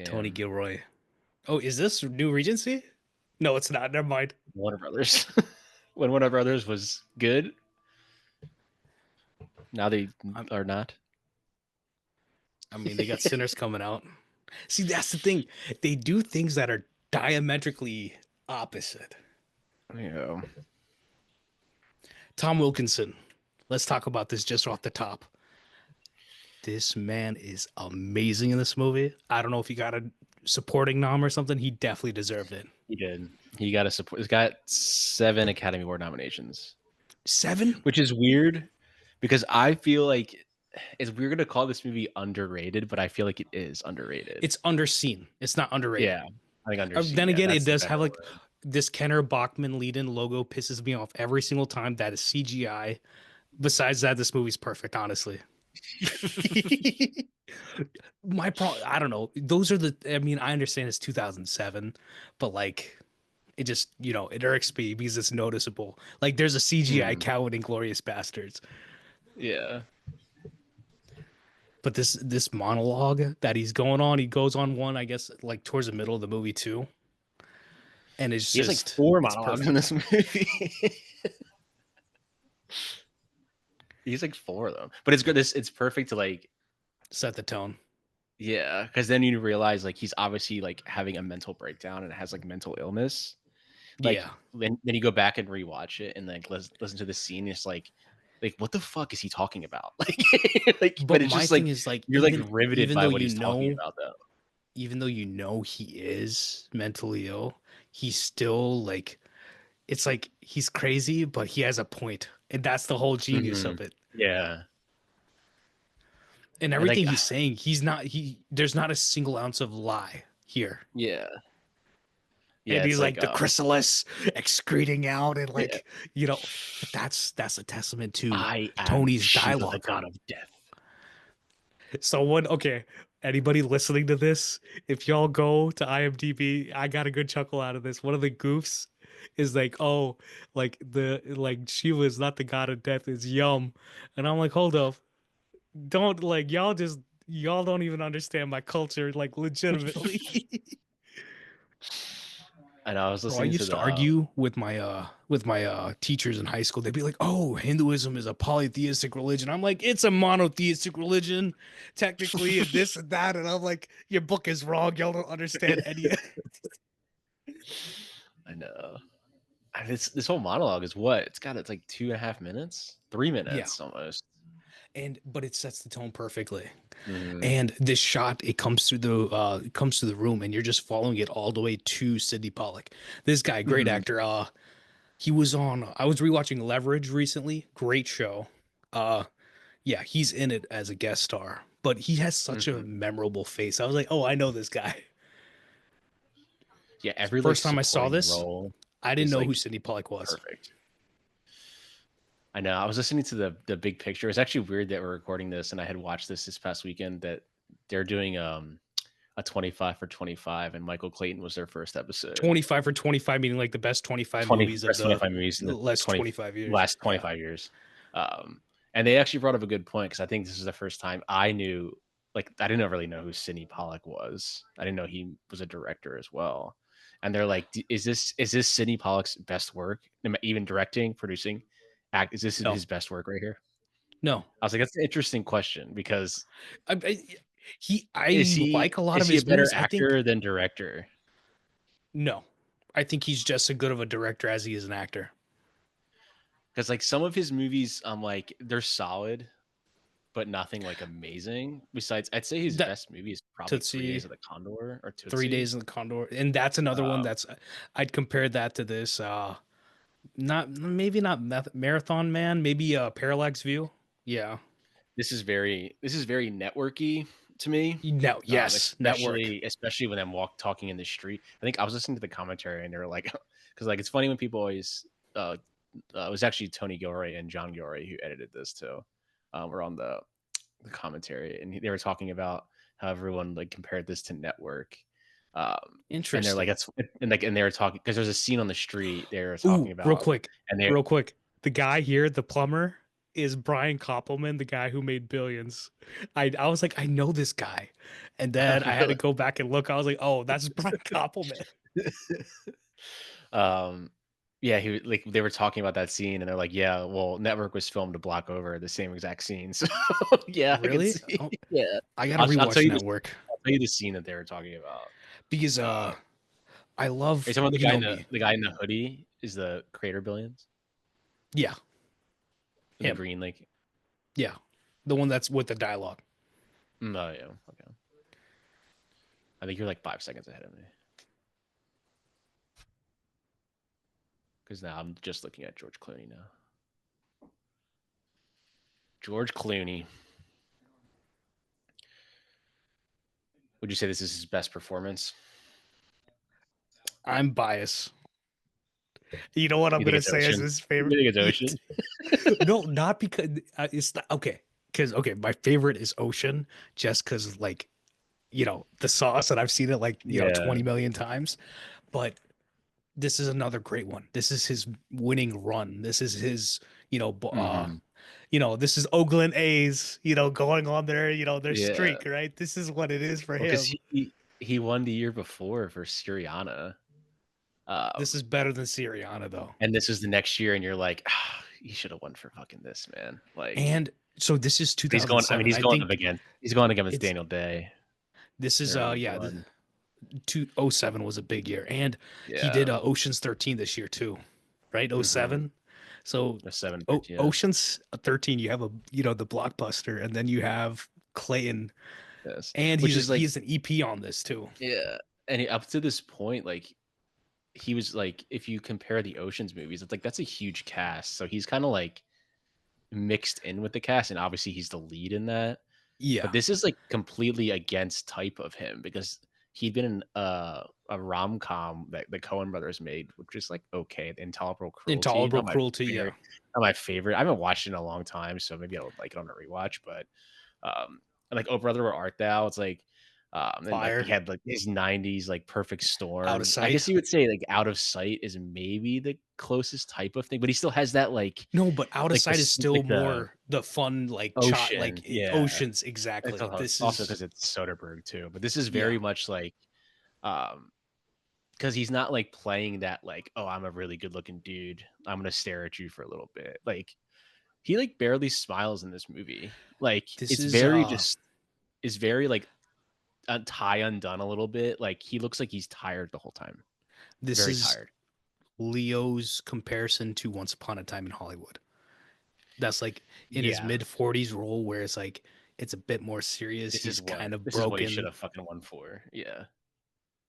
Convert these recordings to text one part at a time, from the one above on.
Tony Damn. Gilroy. Oh, is this New Regency? No, it's not. Never mind. Warner Brothers. When Warner Brothers was good, now they I'm, are not. I mean, they got Sinners coming out. See, that's the thing. They do things that are diametrically opposite. Yeah. Tom Wilkinson. Let's talk about this just off the top. This man is amazing in this movie. I don't know if he got a supporting nom or something. He definitely deserved it. He did. He got a support. He's got 7 Academy Award nominations, 7? which is weird because I feel like it's weird to call this movie underrated, but I feel like it is underrated. It's underseen. It's not underrated. Yeah, I think underseen. Then Yeah, again, it that's the does better have like word. this Kenner Bachman lead-in logo pisses me off every single time. That is CGI. Besides that, this movie's perfect, honestly. My problem, I don't know. Those are the, I mean, I understand it's 2007, but like, it just, it irks me because it's noticeable. Like, there's a CGI Hmm. cow in Inglorious Bastards. Yeah, But this monologue that he's going on, he goes on one, I guess, like towards the middle of the movie too. And he has like 4 it's monologues in perfect. this movie. He's like 4 of them, but it's good. It's perfect to like, Set the tone. yeah, because then you realize like he's obviously like having a mental breakdown and has like mental illness. Like Yeah. then you go back and rewatch it and like listen to the scene. It's like what the fuck is he talking about? Like, but But it's my just thing like is like you're like riveted even by though what he's talking about though. you know he is mentally ill, he's still like it's like he's crazy, but he has a point. And that's the whole genius Mhm. of it. Yeah, And and like everything he's saying, there's not a single ounce of lie here. yeah, And yeah. he's It's like like the chrysalis excreting out and yeah, like, but that's a testament to I am Tony's Shiva, the dialogue. god of death. Someone, okay, anybody listening to this, if y'all go to IMDb, I got a good chuckle out of this. One of the goofs is like, oh, like Shiva is not the god of death, it's Yum. And I'm like, hold up. Don't like y'all don't even understand my culture, like legitimately. And I was Bro, I listening to used to the argue with my teachers in high school. They'd be like, "Oh, Hinduism is a polytheistic religion." I'm like, "It's a monotheistic religion, technically, and this and that." And I'm like, "Your book is wrong. Y'all don't understand any of it." I know. And this whole monologue is what it's like 2.5 minutes, 3 minutes Yeah, almost. but it sets the tone perfectly. Mhm. And this shot, it comes through the room, and you're just following it all the way to Sidney Pollack. This guy, great Mhm. actor. He was on. I was rewatching Leverage recently. Great show. Uh, yeah, he's in it as a guest star, but he has such a Mhm. memorable face. I was like, oh, I know this guy. Yeah, every like First time I saw supporting this, role I didn't is know who like Sidney Pollack was. perfect. I know. I was listening to the big picture. It's actually weird that we're recording this, and I had watched this past weekend that they're doing a 25 for 25, and Michael Clayton was their first episode. 25 for 25, meaning like the best 25 20 movies of best the 25 movies in the last 20 25 years. last Yeah. 25 years. And they actually brought up a good point because I think this is the first time I knew, like, I didn't really know who Sidney Pollack was. I didn't know he was a director as well. And they're like, is this Sidney Pollack's best work? Even directing, producing, act? Is this No, his best work right here? no. I was like, that's an interesting question because is I he like a lot is of he a his better movies. I think actor than director? no. I think he's just as good of a director as he is an actor. Because like some of his movies, I'm like, they're solid, but nothing like amazing. Besides, I'd say his That best movie is probably Three Tootsie, Days of the Condor or 3 Days Tootsie. in the Condor, and that's another one Um, that's I'd compare that to this. Not maybe not Marathon Man, maybe Parallax View. Yeah. this is very networky to me. No, yes, network. Especially when I'm talking in the street. I think I was listening to the commentary and they were like, because like it's funny when people always it was actually Tony Gilroy and John Gilroy who edited this too. Were on the commentary and they were talking about how everyone like compared this to Network. And they're like, Interesting. that's and they were talking because there's a scene on the street they were talking Ooh, about, and they real quick. The guy here, the plumber, is Brian Koppelman, the guy who made Billions. I was like, I know this guy, and then I had to Really? go back and look. I was like, oh, that's Brian Koppelman. um, yeah, like they were talking about that scene, and they're like, "Yeah, well, Network was filmed to block over the same exact scene." So yeah, I can Really? see. Oh, Yeah, I gotta I'll tell rewatch you this. Network I'll tell you the scene that they were talking about. because Uh, I are you love, talking about you know me. the guy in the hoodie is the creator of Billions, Yeah, the him. green like. Yeah, the one that's with the dialogue. No, yeah, okay. I think you're like 5 seconds ahead of me because now I'm just looking at George Clooney now. George Clooney. Would you say this is his best performance? I'm biased. You know what I'm You think gonna it's say as Ocean? his You favorite? think it's Ocean? No, not because it's not okay. Because okay, my favorite is Ocean, just because like the sauce, and I've seen it like Yeah. 20 million times. But this is another great one. This is his winning run. This is his you know b- uh Mhm. this is Oakland A's going on their Yeah. streak, right? This is what it is for Well, because him. he won the year before for Sirianna, This um, is better than Sirianna though. and this was the next year, and you're like, "Ah, he should have won for fucking this, man." Like, And so this is he's going. I mean, 2007. I think he's going up against it's Daniel Day. this is They're on a good yeah, run. 2007 was a big year, and he did Yeah, Ocean's 13 this year too, right? Oh mhm. seven. So A 7-13, yeah. Ocean's 13, you have the blockbuster, and then you have Clayton, Yes, and which is like, he's an EP on this too. yeah, and up to this point, like he was like, if you compare the Ocean's movies, it's like that's a huge cast. So he's kind of like mixed in with the cast, and obviously he's the lead in that. But Yeah, this is like completely against type of him because he'd been in a rom com that the Coen brothers made, which is like okay, Intolerable Cruelty, intolerable cruelty. Yeah, not my favorite. I haven't watched it in a long time, so maybe I'll like it on a rewatch. But and like Oh Brother Where Art Thou, it's like and like he fire, had like his '90s like Perfect out of Storm. I sight. guess you would say like Out of Sight is maybe the closest type of thing, but he still has that No, but out of sight is still like the more the fun like shot ocean, yeah. oceans It's exactly. This also is because it's Soderbergh too, but this is yeah. very much like, um, because he's not like playing that like, "Oh, I'm a really good looking dude. I'm gonna stare at you for a little bit." Like he like barely smiles in this movie. Like This it's is very just is very like tie undone a little bit. Like he looks like he's tired the whole time. this Very is tired. Leo's comparison to Once Upon a Time in Hollywood. That's like in his Yeah. mid 40s role where it's like it's a bit more serious. He's kind of This is what he should broken. have fucking won for. Yeah.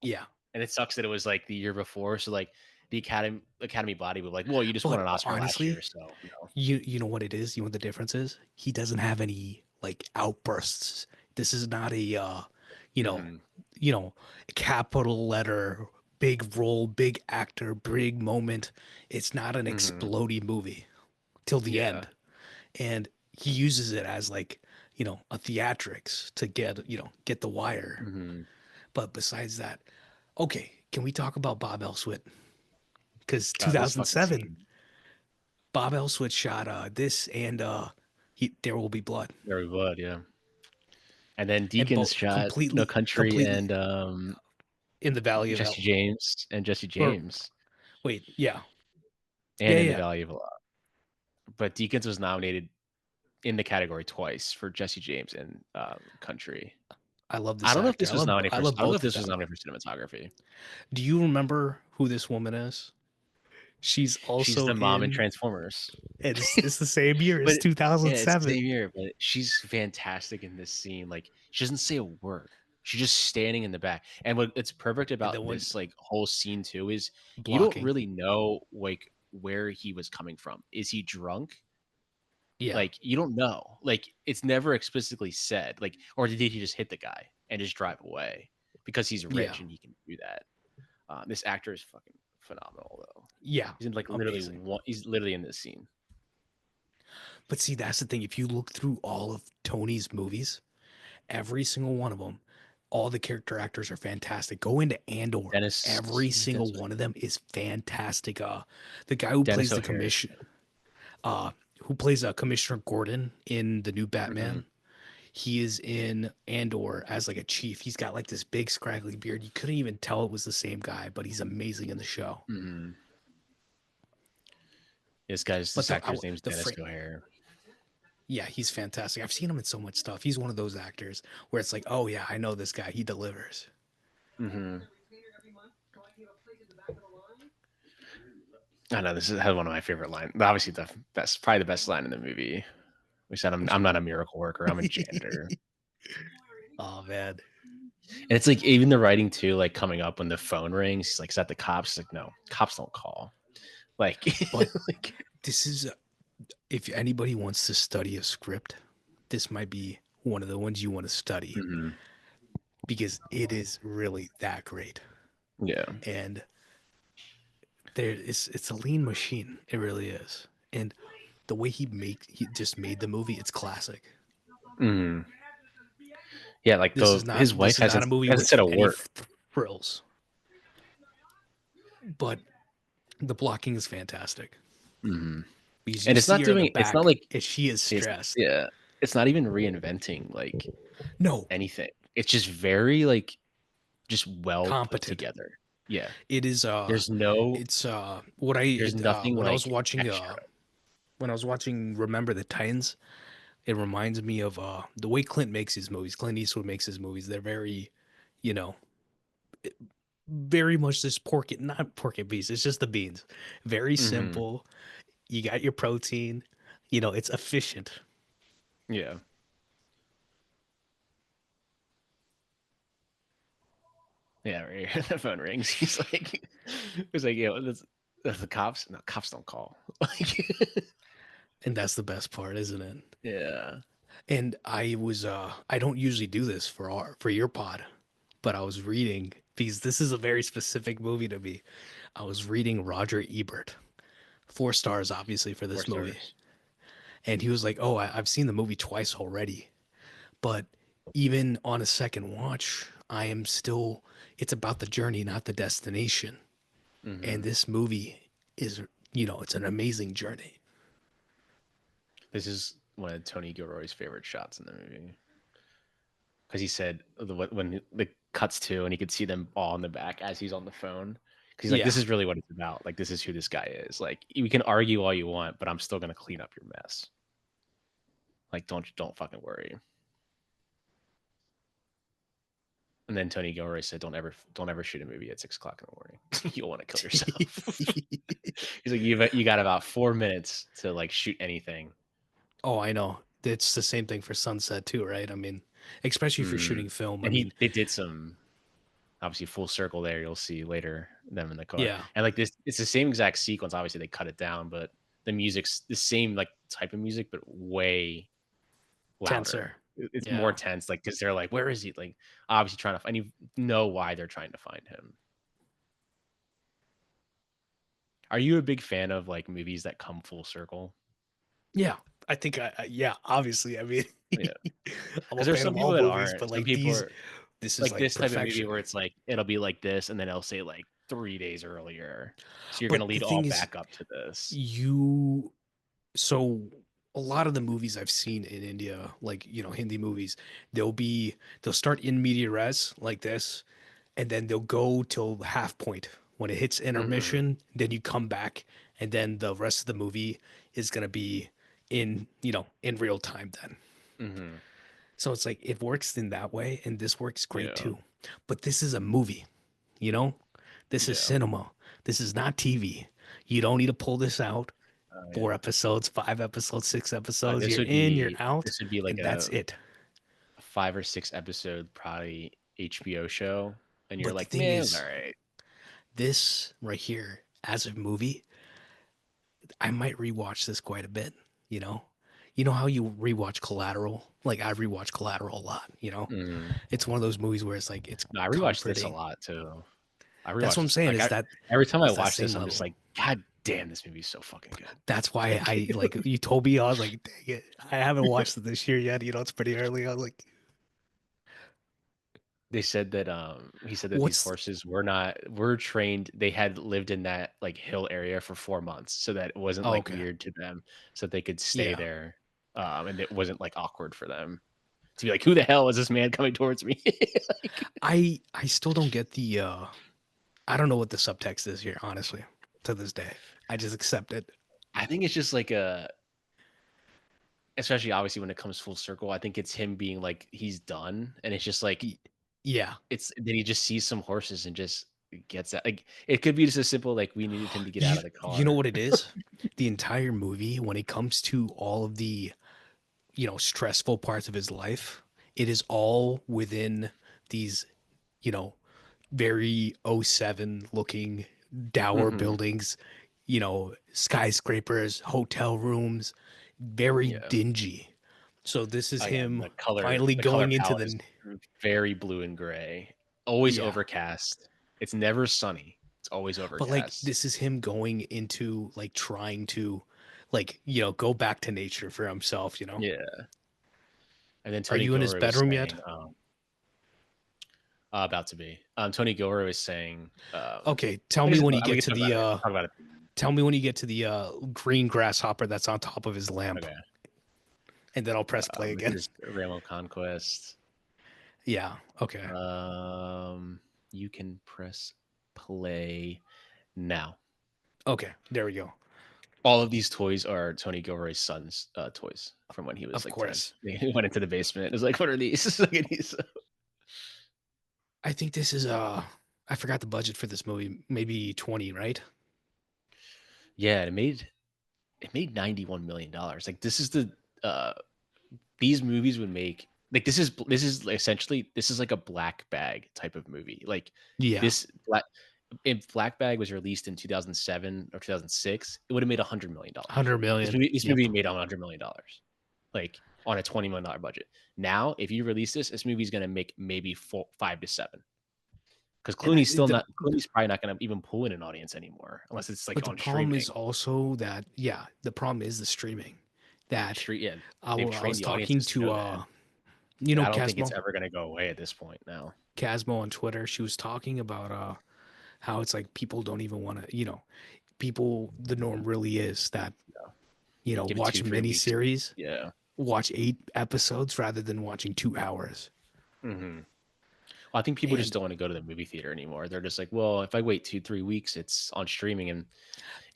Yeah. And it sucks that it was like the year before. So like the Academy body would like, well, you just won But an Oscar last year, honestly, so you know what it is? You know what the difference is? He doesn't have any like outbursts. This is not a you know, Mhm. you know, capital letter, big role, big actor, big moment. It's not an Mhm. exploding movie till the Yeah. end. And he uses it as like, a theatrics to get the wire. Mhm. But besides that, okay, can we talk about Bob Elswit? Because This fucking 2007, scene. Bob Elswit shot this and There Will Be Blood, Very blood, yeah. And then and Deacons both shot No completely, Country completely and in the Valley of Hell. Jesse Or James wait, yeah, and yeah, in the yeah. Valley of Law. But Deacons was nominated in the category twice for Jesse James and Country. I love I this don't know if actor. this was nominated I for. love I don't know if both of this was them. nominated for cinematography. Do you remember who this woman is? She's She's also the mom in in. Transformers. It's the same year. It's But yeah, it's the 2007. same year, but she's fantastic in this scene. Like she doesn't say a word. She's just standing in the back. And what it's perfect And then about when this like whole scene too is you don't blocking, really know like where he was coming from. Is he drunk? yeah, Like you don't know. Like it's never explicitly said. Like or did he just hit the guy and just drive away because he's yeah, rich and he can do that? This actor is fucking phenomenal though. yeah, He's in like literally amazing. one. He's literally in this scene. But see, that's the thing. If you look through all of Tony's movies, every single one of them, all the character actors are fantastic. Go into Andor. Every single one of them is fantastic. The guy who Dennis plays the O'Hare. commission, uh, who plays Commissioner Gordon in the new Hmm. Batman. He is in Andor as like a chief. He's got like this big scraggly beard. You couldn't even tell it was the same guy, but he's amazing in the show. Hmm. But This actor's name's the Dennis frame, Cohair. yeah, he's fantastic. I've seen him in so much stuff. He's one of those actors where it's like, oh yeah, I know this guy. He delivers. Hmm. I know this is had one of my favorite lines. Obviously, the best, probably the best line in the movie. We said, I'm not a miracle worker. I'm a janitor." Oh man, And it's like even the writing too, like coming up when the phone rings, he's like, "Is that the cops?" He's like, "No, cops don't call." Like, but like, this is if anybody wants to study a script, this might be one of the ones you want to study mhm, because it is really that great. yeah, And it's a lean machine. It really is. And the way he just made the movie, it's classic. mhm. Yeah. Like the his wife This is not a movie hasn't with said a any word. frills, but the blocking is fantastic Mhm. because you And it's see not her in the doing. It's not back like and she is it's stressed. yeah. It's not even reinventing like No, anything. It's just very like just well put competent. together. Yeah. It is There's no. it's There's nothing like extra. when I was watching Remember the Titans, it reminds me of the way Clint makes his movies. Clint Eastwood makes his movies. They're very, you know, very much this pork and not pork and beans. It's just the beans. Very Hmm. simple. You got your protein. It's efficient. Yeah. Yeah, right here. The phone rings. He's like, "Yo, that's the cops. No, cops don't call." Like, And that's the best part, isn't it? yeah. And I don't usually do this for your pod, but I was reading because this is a very specific movie to me. I was reading Roger Ebert. 4 stars obviously for Four this movie. stars. And he was like, "Oh, I've seen the movie twice already." But even on a second watch, I am still it's about the journey, not the destination. And Hmm. this movie is, it's an amazing journey. This is one of Tony Gilroy's favorite shots in the movie because he said when the cuts to and he could see them all in the back as he's on the phone. Because he's like, Yeah, "This is really what it's about. Like, this is who this guy is. Like, we can argue all you want, but I'm still gonna clean up your mess. Like, don't fucking worry." And then Tony Gilroy said, don't ever shoot a movie at 6 o'clock in the morning. You'll want to kill yourself." He's like, you got about 4 minutes to like shoot anything. oh, I know. It's the same thing for Sunset too, right? I mean, especially if you're Mm. shooting film. I And mean, they did some obviously full circle there. You'll see later them in the car. yeah, And like this, it's the same exact sequence. Obviously they cut it down, but the music's the same like type of music, but way louder. tenser. It's more Yeah. tense, like because they're like, where is he? Like obviously trying to find. You know why they're trying to find him. Are you a big fan of like movies that come full circle? Yeah. I think yeah, obviously. I mean, Yeah, I'm a because there's fan some of people all that movies, aren't. but Some like people are this is like like this type of movie perfection. where it's like it'll be like this, and then it'll say like 3 days earlier. So you're gonna But the lead all thing is, back up to this. you so a lot of the movies I've seen in India, like, Hindi movies, they'll start in media res like this, and then they'll go till the half point. When it hits Hmm. intermission, then you come back, and then the rest of the movie is gonna be in real time then. Hmm. So it's like it works in that way, and this works great Yeah. too. But this is a movie, you know? This is Yeah. cinema. This is not TV. You don't need to pull this out. Oh Four yeah. episodes, 5 episodes, 6 episodes. You're you're out, This would be like and that's it. a 5 or 6 episode probably HBO show, and you're But the like, thing man, it was all is, right. this right here, as a movie, I might rewatch this quite a bit, you know? You know how you rewatch Collateral? Like I rewatch Collateral a lot. Mm. It's one of those movies where it's like it's No, I rewatched this a comforting. lot too. I That's what rewatched I'm this saying like is I that every time I it's that watch this, same I'm just level. like, God damn, this movie's so fucking good. That's why Like, I like you told me I was like, dang it, I haven't watched it this year yet. It's pretty early. I was like, They said that, he said that these What's horses were trained they had lived in that, like, hill area for 4 months so that it wasn't, oh, like, okay. weird to them, so that they could stay Yeah. there, and it wasn't, like, awkward for them to be like, "Who the hell is this man coming towards me?" Like, I still don't get the I don't know what the subtext is here, honestly, to this day. I just accept it. I think it's just like a especially obviously when it comes full circle, I think it's him being like, he's done, and it's just like Y- Yeah. it's then he just sees some horses and just gets out like, it could be just as simple, like, we needed him to get out You of the you know car. what it is? The entire movie, when it comes to all of the, stressful parts of his life, it is all within these, you know, very '07 looking dour Mhm. buildings, skyscrapers, hotel rooms, very Yeah. dingy. So this is Oh, yeah, him the color finally the color going into palette is the very blue and gray, always yeah. overcast. It's never sunny. It's always But like overcast. this is him going into like trying to like, go back to nature for himself. Yeah, and then Are Tony you in his Gilroy was bedroom yet? saying, about to be, Tony Gilroy was saying, Okay, tell I me guess when you we get can to talk about the it talk about it. tell me when you get to the green grasshopper that's on top of his lamp, Okay, and then I'll press play this again. is Realm Conquest. Yeah. Okay. Um, you can press play now. Okay. There we go. All of these toys are Tony Gilroy's son's, toys from when he was, Of like, 10. course. He went into the basement. It was like, "What are these?" Look at these. I think this is I forgot the budget for this movie. Maybe 20, right? Yeah, it made $91,000,000. Like, this is the, uh these movies would make like, this is essentially this is like a black bag type of movie. Like, Yeah. this black if Black Bag was released in 2007 or 2006, it would've made $100,000,000. 100 This million. movie this Yep. movie made $100,000,000, like, on a $20,000,000 budget. Now, if you release this movie's gonna make maybe 4 5 to 7 because And I, Clooney's probably not gonna even pull in an audience anymore unless it's, like, but the on problem is streaming. also that yeah, the problem is the streaming. That Street yeah, I, they've I was trained the talking audiences to to know that, and I don't think it's Casmo ever gonna go away at this point now. Casmo on Twitter. She was talking about how it's like people don't even want to, people the norm really is that, Yeah. Give it watch 2, 3 weeks. miniseries, Yeah. watch 8 episodes rather than watching 2 hours. Mhm. Well, I think people just And don't wanna go to the movie theater anymore. They're just like, "Well, if I wait 2, 3 weeks, it's on streaming," and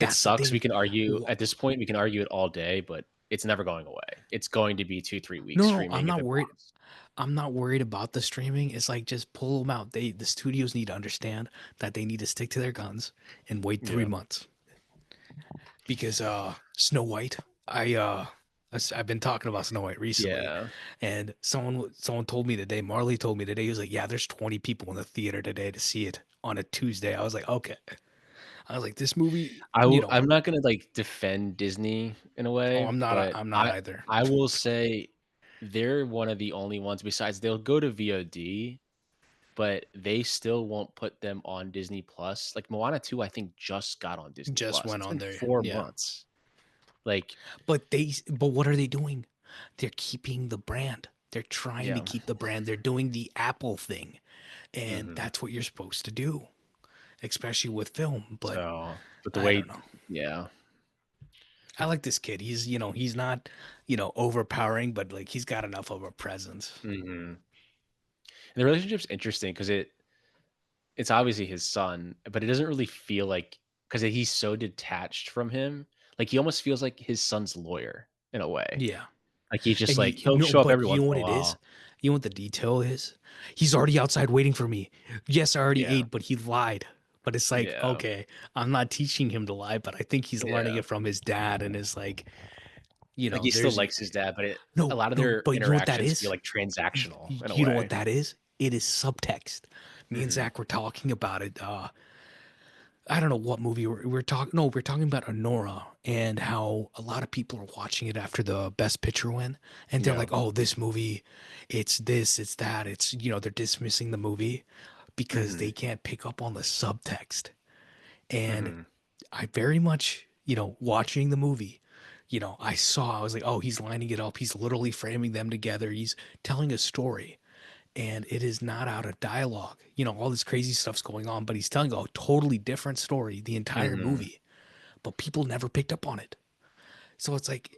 it that's the sucks. We thing. can argue Wh- at this point, we can argue it all day, but it's never going away. It's going to be 2, 3 weeks No, no, I'm streaming if not it worried. bombs. I'm not worried about the streaming. It's like just pull them out. The studios need to understand that they need to stick to their guns and wait three Yeah. months because Snow White. I've been talking about Snow White recently, Yeah. and someone told me today. Marley told me today. He was like, "Yeah, there's 20 people in the theater today to see it on a Tuesday." I was like, "Okay." I was like, "This movie, I'm not gonna, like, defend Disney in a oh, way, but I'm not either." I will say they're one of the only ones besides they'll go to VOD, but they still won't put them on Disney Plus. Like, Moana 2, I think, just got on Disney Just Plus. went It's on been there, 4 yeah. months. Like But what are they doing? They're keeping the brand. They're trying to yeah. keep the brand. They're doing the Apple thing. And Mhm. that's what you're supposed to do, especially with film. But So, but the I don't way know. yeah. I like this kid. He's not, overpowering, but like he's got enough of a presence. Mhm. And the relationship's interesting because it's obviously his son, but it doesn't really feel like because he's so detached from him, like, he almost feels like his son's lawyer in a way. Yeah. Like, he's just And like he'll show up but every you once know in what a it is? while. You know what the detail is? He's already outside waiting for me. Yes, I already Yeah. ate, but he lied. But it's like, Yeah. okay, I'm not teaching him to lie, but I think he's learning Yeah. it from his dad and is like, Like, he still there's likes his dad, but a no, lot of no, their but you know what that interactions feel, is? like, transactional in a You know what way. that is? It is subtext. Me and Mhm. Zach were talking about it. I don't know what movie we're talking. No, we're talking about Honora and how a lot of people are watching it after the Best Picture win, and they're Yeah. like, "Oh, this movie, it's this, it's that, it's they're dismissing the movie because they Mhm. can't pick up on the subtext." And Mhm. I very much, watching the movie, I was like, "Oh, he's lining it up. He's literally framing them together. He's telling a story." and it is not out of dialogue. You know, all this crazy stuff's going on, but he's telling a totally different story the entire Hmm. movie, but people never picked up on it. So it's like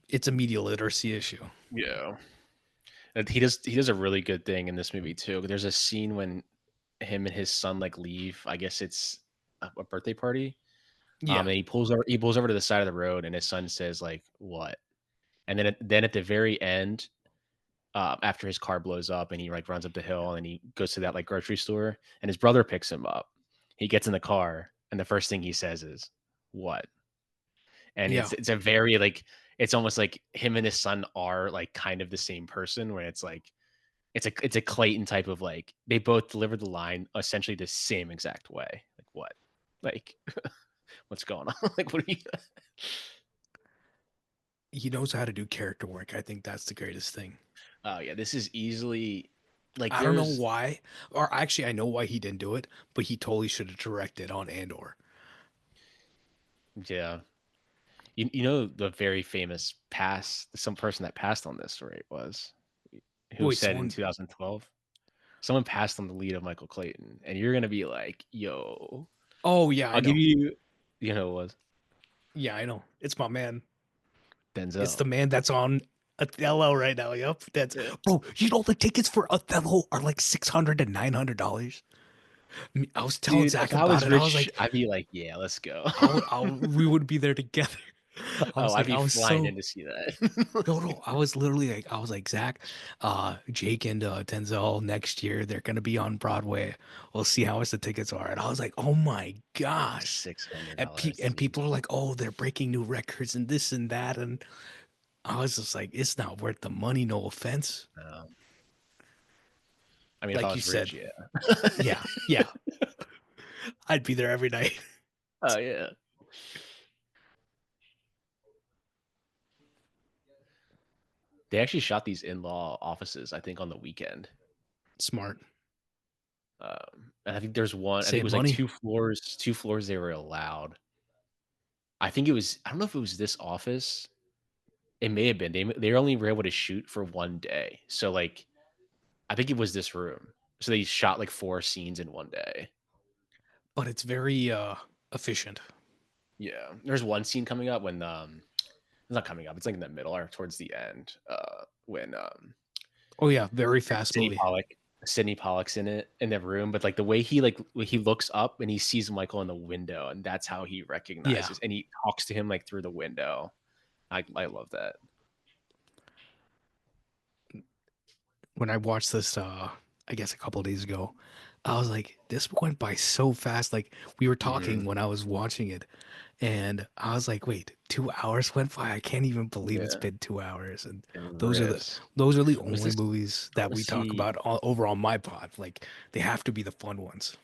it's a media literacy issue. Yeah. And he does a really good thing in this movie too. There's a scene when him and his son like leave. I guess it's a birthday party. Yeah, And he pulls over to the side of the road, and his son says like, "What?" And then at the very end, after his car blows up, and he like runs up the hill, and he goes to that like grocery store, and his brother picks him up. He gets in the car, and the first thing he says is, "What?" And yeah. it's a very like it's almost like him and his son are like kind of the same person, where it's like it's a Clayton type of like they both deliver the line essentially the same exact way. Like what? Like what's going on? Like what are you? He knows how to do character work. I think that's the greatest thing. Oh yeah, this is easily like I don't know there's why, or actually, I know why he didn't do it, but he totally should have directed on Andor. yeah. You know the very famous pass some person that passed on this, right, was who Wait, said in someone. 2012 someone passed on the lead of Michael Clayton, and you're gonna be like, "Yo, Oh yeah, I I'll give know. you," you know, it was Yeah, I know. It's my man. It's the Denzel. man that's on Othello right now. Yep. That's Yeah. bro. You know the tickets for Othello are like $600 to $900. I was telling Dude, Zach if I about was it. I was rich, like, I'd be like, "Yeah, let's go." we would be there together. I Oh, was I'd like, be I was flying so in to see that. no, Let's no. I was literally like, I was like, Zach, Jake and Denzel next year, they're gonna be on Broadway. We'll see how much the tickets are. And I was like, oh my gosh. $600, And dude. people are like, oh, they're breaking new records and this and that. And I was just like, it's not worth the money. No offense. Um, I mean, if I Like you was said, rich, yeah. yeah, yeah, I'd be there every night. Oh, yeah. They actually shot these in-law offices, I think, on the weekend. Smart. And I think there's one. I think it Save was like money. two floors they were allowed. I think it was. I don't know if it was this office. It may have been. They only were able to shoot for 1 day. So like, I think it was this room. So they shot like 4 scenes in 1 day. But it's very efficient. Yeah. There's one scene coming up when it's not coming up. It's like in the middle or towards the end. When Oh yeah, very fast Sidney movie. Pollock. Sidney Pollock's in it in the room, but like the way he looks up and he sees Michael in the window, and that's how he Yeah. recognizes, and he talks to him like through the window. I love that. When I watched this I guess a couple of days ago, I was like, this went by so fast. Like we were talking Mhm. when I was watching it, and I was like, wait, 2 hours went by. I can't even believe it's Yeah, been 2 hours. And it those are the rips. those are the Was only this movies I that wanna we talk see about over on my pod. Like they have to be the fun ones.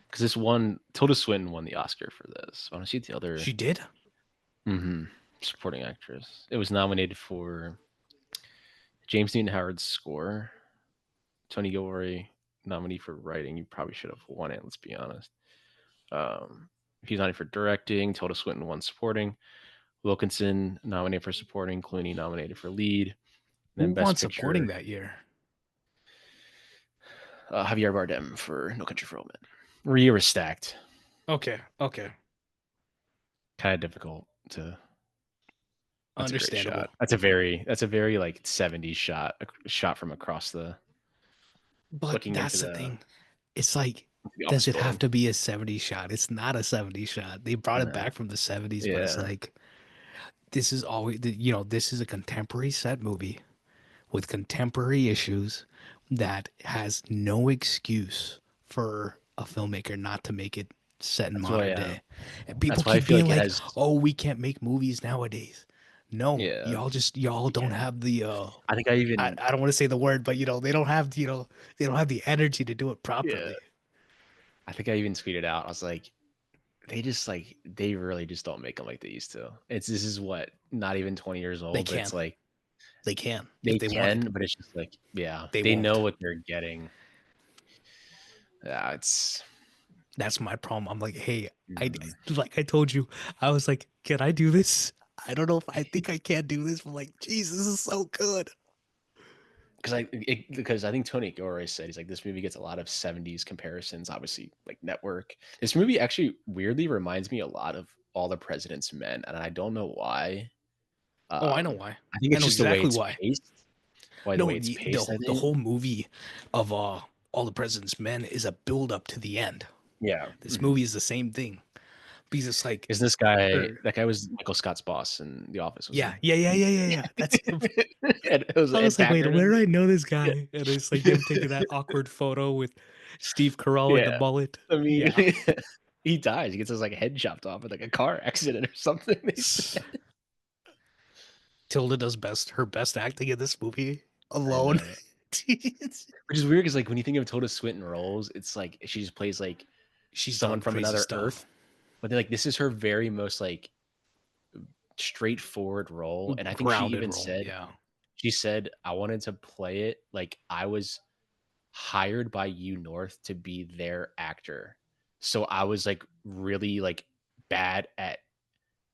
because this one Tilda Swinton won the Oscar for this. I wanna see the other She did? Mhm. Supporting actress. It was nominated for James Newton Howard's score, Tony Gilroy nominee for writing. You probably should have won it, let's be honest. He's nominated for directing, Tilda Swinton won supporting, Wilkinson nominated for supporting, Clooney nominated for lead, and Who then won Best supporting Picture, that year? Javier Bardem for No Country for Old Men. Rhea was stacked. Okay, okay. Kind of difficult to. That's a great Understandable. shot. That's a very like 70s shot, a shot from across the But looking into that's the the thing. It's like, the does office it have building. to be a 70s shot? It's not a 70s shot. They brought it No. back from the 70s, but it's Yeah. like this is always this is a contemporary set movie with contemporary issues that has no excuse for a filmmaker not to make it set in That's why modern day. And that's people why I keep feel being like it like, has "Oh, we can't make movies nowadays." No, yeah, y'all you don't can. have the I think I even I don't want to say the word, but they don't have, they don't have the energy to do it yeah, properly. I think I even tweeted out. I was like, they really just don't make them like they used to. This is what not even 20 years They old, but it's can. like They can if they they wanted. can, but it's just like yeah, They they know won't. what they're getting. Yeah, it's That's my problem. I'm like, hey, I mhm. like I told you, I was like, can I do this? I don't know if I think I can do this. I'm like, Jesus, this is so good. because I think Tony Gore said he's like this movie gets a lot of 70s comparisons, obviously like Network. This movie actually weirdly reminds me a lot of All the President's Men, and I don't know why. Oh, I know why. I think I it's know just the way exactly it's why. paced. Why the No, way it's paced, I the think. whole movie of All the President's Men is a build up to the end. Yeah. This Mhm. movie is the same thing because it's like, Is this guy or that guy was Michael Scott's boss in The Office, wasn't yeah, yeah, yeah, yeah, yeah, he? yeah. That's him. And it was I Ed was like, wait, where Packard. do I know this Yeah. guy? And it's like him taking that awkward photo with Steve Carell and the Yeah. mullet. I mean, Yeah. he dies. He gets his like head chopped off in like a car accident or something. They said. Tilda does her best acting in this movie I alone. know. Which is weird because like when you think of Tilda Swinton roles, it's like she just plays like She's someone done from crazy another Earth. stuff. But then like this is her very most like straightforward role. And I think she Grounded even role. said Yeah. she said, I wanted to play it like I was hired by U North to be their actor. So I was like really like bad at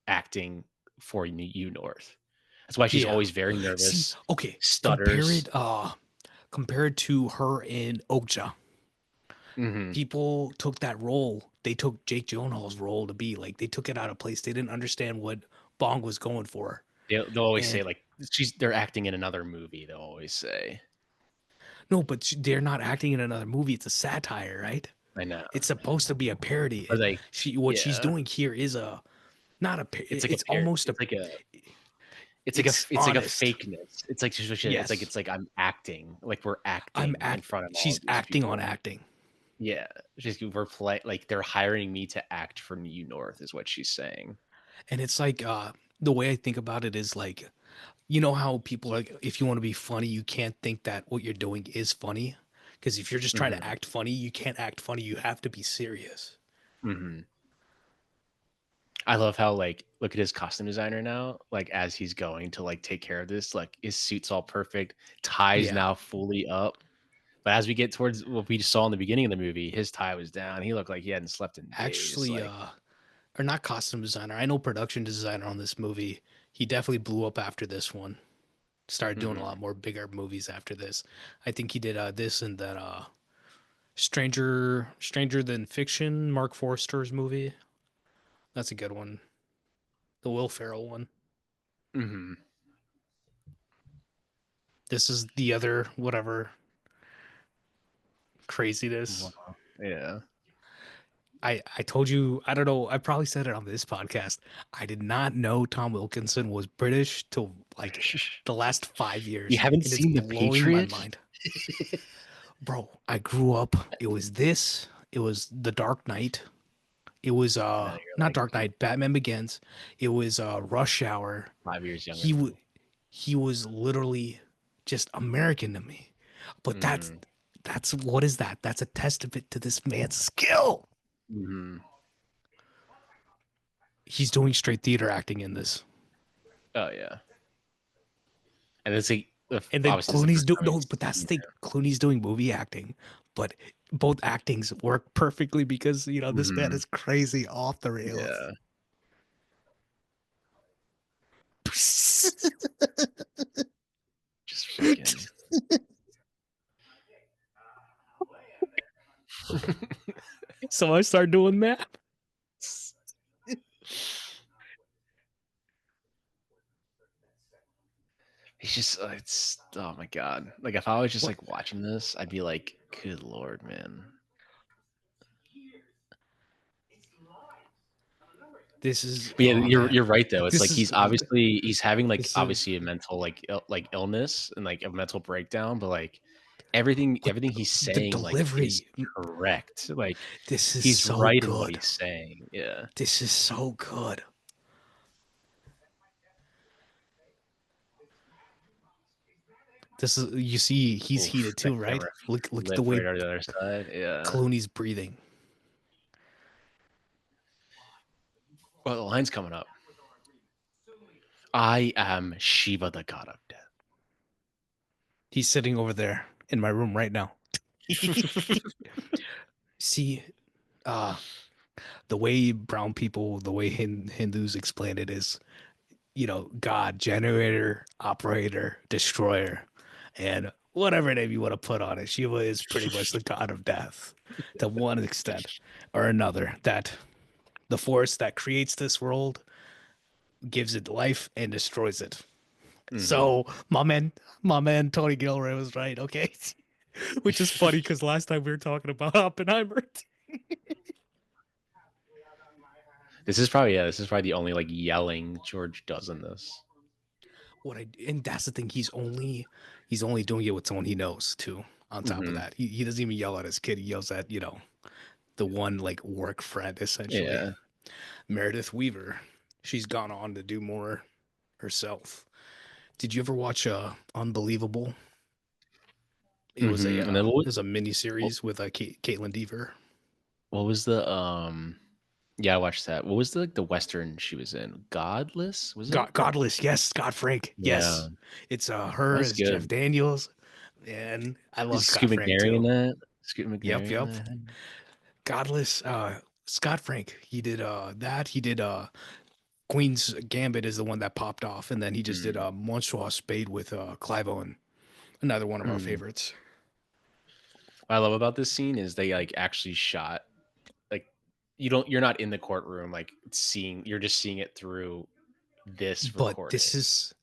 acting for U North. That's why she's Yeah. always very See, nervous, okay, stutters. compare it to her in Okja. Hmm. People took that role. They took Jake Gyllenhaal's role to be like they took it out of place. They didn't understand what Bong was going for. They'll always say And like they're acting in another movie. They'll always say, no, but they're not acting in another movie. It's a satire, right? I know, It's supposed to be a parody. or like, What she's yeah, doing here is a not a it's like a it's pair. almost a it's It's like a honest. fakeness. It's like Yes. it's like I'm acting, like we're I'm acting in act front of all she's of these acting on people. acting. Yeah, just we're play like they're hiring me to act for New North is what she's saying. And it's like the way I think about it is like you know how people like if you want to be funny, you can't think that what you're doing is funny. Because if you're just trying to Hmm. act funny, you can't act funny. You have to be serious. Hmm. I love how like look at his costume designer now, like as he's going to like take care of this, like his suit's all perfect, ties Yeah. now fully up. But as we get towards what we just saw in the beginning of the movie, his tie was down. He looked like he hadn't slept in days. Actually, Like, or not costume designer. I know production designer on this movie. He definitely blew up after this one. Started doing a mhm. lot more bigger movies after this. I think he did this and that Stranger Than Fiction, Mark Forster's movie. That's a good one. The Will Ferrell one. Mhm. This is the other whatever craziness. Wow. Yeah. I told you, I don't know, I probably said it on this podcast. I did not know Tom Wilkinson was British till like the last 5 years, You haven't and it's seen The blowing my Patriot? mind. Bro, I grew up, it was this, it was The Dark Knight, it was No, you're not like Dark Knight, Batman Begins, it was Rush Hour. 5 years younger He than would me. he was literally just American to me. But Mhm. that's what is that? That's a testament to this man's skill. Mhm. He's doing straight theater acting in this. Oh yeah. And it's like And then obviously this is the Clooney's first do time no, he's but that's seen the thing. Clooney's doing movie acting, but both actings work perfectly because this man Mhm. is crazy off the rails. Yeah. Just fucking So I start doing math. He's just it's oh my god. Like if I was just What like watching this, I'd be like, good lord, man. this is? But yeah, Oh man, you're right though. It's this like is he's having like this is obviously a mental like like illness and like a mental breakdown, but like what everything he's the saying like is delivery. correct. Like This is he's so right in what good. he's saying. Yeah. This is so good. This is you see he's Oof, heated that too, right? camera Look at the flip way right on the other side. Yeah. Clooney's breathing. Well, the line's coming up. I am Shiva, the god of death. He's sitting over there in my room right now. See, uh the way brown people, the way Hindus explain it is, God, generator, operator, destroyer. And whatever name you want to put on it. Shiva is pretty much the god of death to one extent or another. That the force that creates this world gives it life and destroys it. Hmm. So my man Tony Gilroy was right. Okay, which is funny because last time we were talking about Oppenheimer. This is probably yeah. This is probably the only like yelling George does in this. What I and that's the thing. He's only doing it with someone he knows too. On top of Hmm. that, he doesn't even yell at his kid. He yells at the one like work friend essentially. Yeah. Meredith Weaver. She's gone on to do more herself. Did you ever watch Unbelievable? And then It was a mini what, series with Caitlin Deaver. what was the Yeah, I watched that. What was the Western she was in? Godless, was it? Godless, yes. Scott Frank, Yeah. yes. It's That her was as Jeff good. Daniels, and I love Is Scott Scoot Frank McNairy in too. that? Scoot Yep, McNairy in yep. that? Godless, Scott Frank. He did that. He did Queen's Gambit is the one that popped off, and then he just did Mm. Monstrous Spade with Clive Owen, another one of our Mm. favorites. What I love about this scene is they like actually shot like you're not in the courtroom like seeing you're just seeing it through this But recording. this is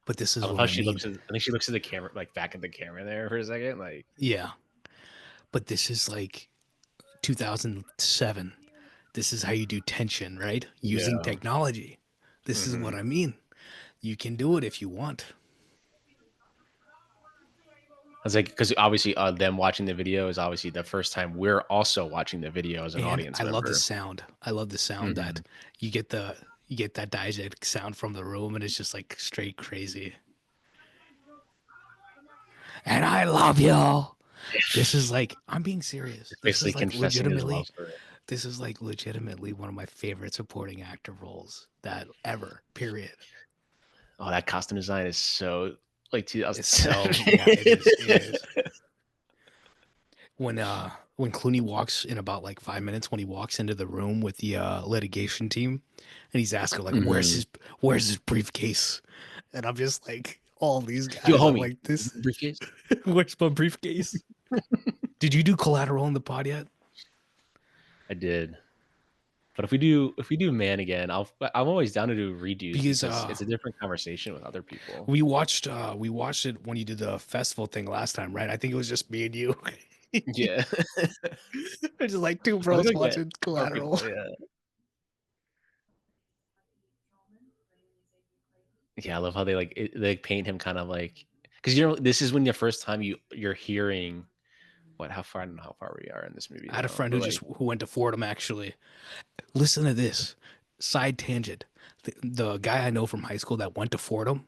but this I is love what how I she mean. looks at I think she looks at the camera like back at the camera there for a second. Like Yeah, but this is like 2007. This is how you do tension, right? Using yeah. technology. This is what Hmm. I mean. You can do it if you want. I was like, because obviously them watching the video is obviously the first time we're also watching the video as an And audience I love the member. sound. I love the sound that Hmm. you get the you get that diegetic sound from the room and it's just like straight crazy. And I love you. This is like I'm being serious. Basically confessing his love for it. This is like legitimately one of my favorite supporting actor roles that ever. Period. Oh, that costume design is so like It's so yeah, 2007. it is. It is. When Clooney walks in about like 5 minutes when he walks into the room with the litigation team and he's asking like Hmm. where's his briefcase, and I'm just like all these Yo, guys I'm homie, like this briefcase. where's my briefcase. Did you do Collateral in the pod yet? I did. But if we do man again, I'm always down to do redos Because because it's a different conversation with other people. we watched it when you did the festival thing last time, right? I think it was just me and you. Yeah. It's just like two I think bros I get watching more Collateral. people, yeah. Yeah, I love how they paint him kind of like because this is when the first time you're hearing what how far I don't know how far we are in this movie I had a though, friend but like who went to Fordham actually. Listen to this. Side tangent. The guy I know from high school that went to Fordham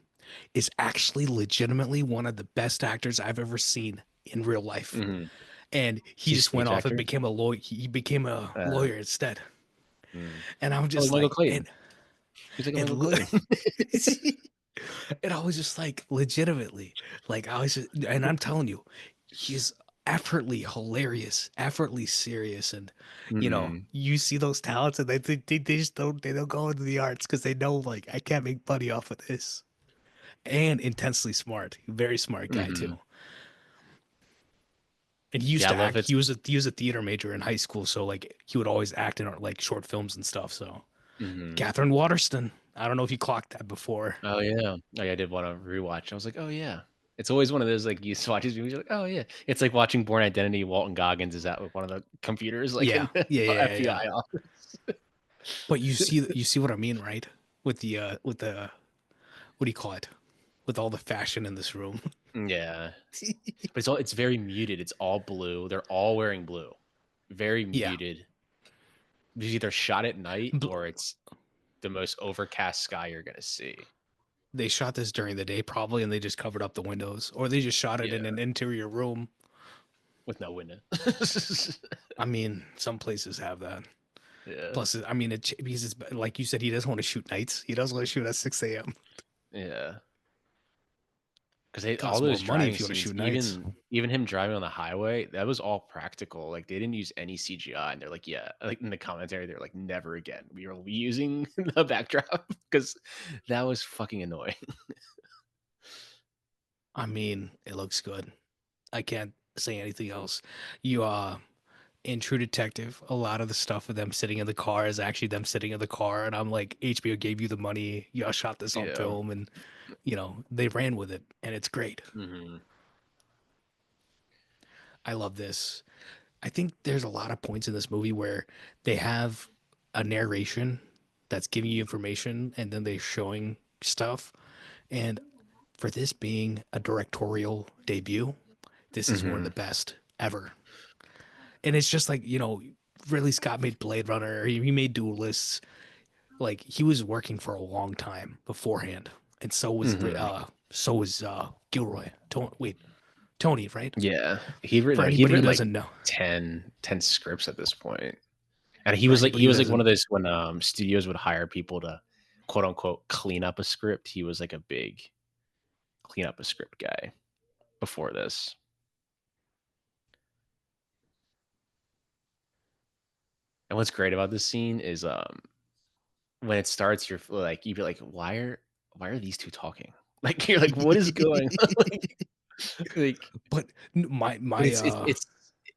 is actually legitimately one of the best actors I've ever seen in real life. mhm. And he He's a just went stage off and actor. became a lawyer. He became a lawyer instead. Mm. And I'm Oh, like just Michael like, Clayton. He's like a and Michael Clayton. and I was just like, legitimately, like I was, and I'm telling you, he's effortlessly hilarious, effortlessly serious, and Mhm. you see those talents, and they just don't go into the arts because they know like I can't make money off of this. And intensely smart, very smart guy too. Mhm. And he used Yeah, I to love act. it. He was a theater major in high school, so like he would always act in like short films and stuff. So Mhm. Catherine Waterston, I don't know if you clocked that before. Oh, yeah. Oh, yeah, I did wanna rewatch. I was like, "Oh, yeah." It's always one of those, like, you just watch these movies, you're like, "Oh, yeah." It's like watching Born Identity, Walton Goggins is at with one of the computers, like, Yeah, in the yeah, yeah, yeah. FBI office. But you see what I mean, right? With the what do you call it? With all the fashion in this room. Yeah. But it's very muted, it's all blue, they're all wearing blue. Very Yeah. muted. It's either shot at night Bl- or it's the most overcast sky you're gonna see. They shot this during the day probably and they just covered up the windows or they just shot it in Yeah, an interior room. with no window. I mean, some places have that. Yeah, Plus, I mean, because it's like you said, he doesn't want to shoot nights. He doesn't want to shoot at 6 a.m. yeah. Because all Costs more those money driving if you want to scenes, shoot nights. even him driving on the highway, that was all practical. Like they didn't use any CGI, and they're like, yeah, like in the commentary, they're like, never again. We are using the backdrop because that was fucking annoying. I mean, it looks good. I can't say anything else. You in True Detective, a lot of the stuff of them sitting in the car is actually them sitting in the car, and I'm like, HBO gave you the money, y'all shot this on Yeah. film, and they ran with it, and it's great. Hmm. I love this. I think there's a lot of points in this movie where they have a narration that's giving you information, and then they're showing stuff. And for this being a directorial debut, this is one of the Hmm. best ever. And it's just like, Ridley Scott made Blade Runner, he made Duelists. Like he was working for a long time beforehand. And Hmm. so was Gilroy. Tony, right? Yeah, For he'd anybody who written like doesn't know. 10 scripts at this point. And For he anybody who was like one doesn't of those when studios would hire people to quote unquote clean up a script. He was like a big clean up a script guy before this. And what's great about this scene is when it starts, you'd be like, why are these two talking? Like you're like, what is going on? like but but my it's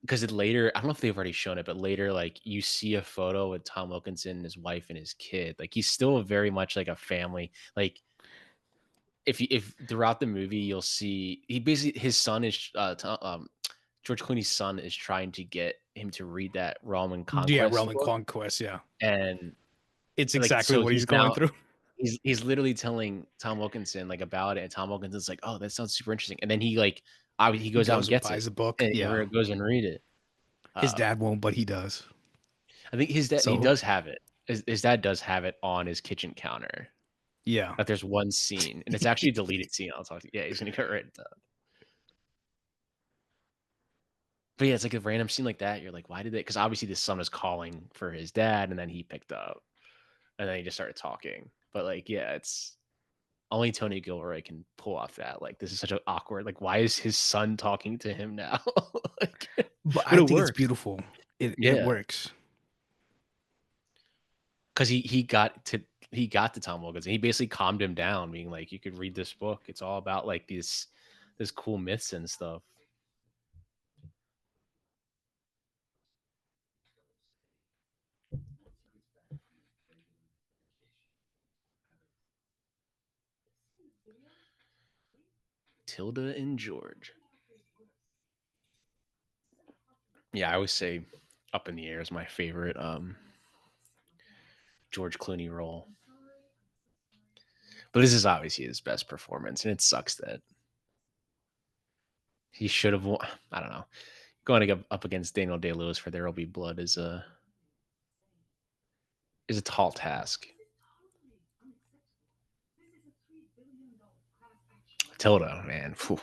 because it later, I don't know if they've already shown it, but later, like you see a photo with Tom Wilkinson, his wife, and his kid. Like he's still very much like a family. Like if throughout the movie you'll see he basically his son is George Clooney's son is trying to get him to read that Realm and Yeah, Conquest Realm and book, Conquest, yeah. and It's like exactly so what he's he's going now through. he's literally telling Tom Wilkinson like about it, and Tom Wilkinson's like, oh, that sounds super interesting, and then he like he He goes out and goes and gets it, buys a book. and he Yeah. goes and read it. His Um, dad won't, but he does. I think his dad he So does have it. His dad does have it on his kitchen counter. yeah. Like there's one scene, and it's actually a deleted scene. I'll talk to you. Yeah, he's gonna go right down. But yeah, it's like a random scene like that. You're like, why did they? Because obviously the son was calling for his dad, and then he picked up, and then he just started talking. But like, yeah, it's only Tony Gilroy can pull off that. Like, this is such an awkward. Like, why is his son talking to him now? like, But but I it think it's works. beautiful. It Yeah, works. because he got to Tom Wilkins, and he basically calmed him down, being like, you could read this book. It's all about like these this cool myths and stuff. Tilda and George. Yeah, I always say Up in the Air is my favorite George Clooney role. But this is obviously his best performance, and it sucks that he should have won. I don't know. Going up against Daniel Day Lewis for There Will Be Blood is a tall task. Tilda, man, phew,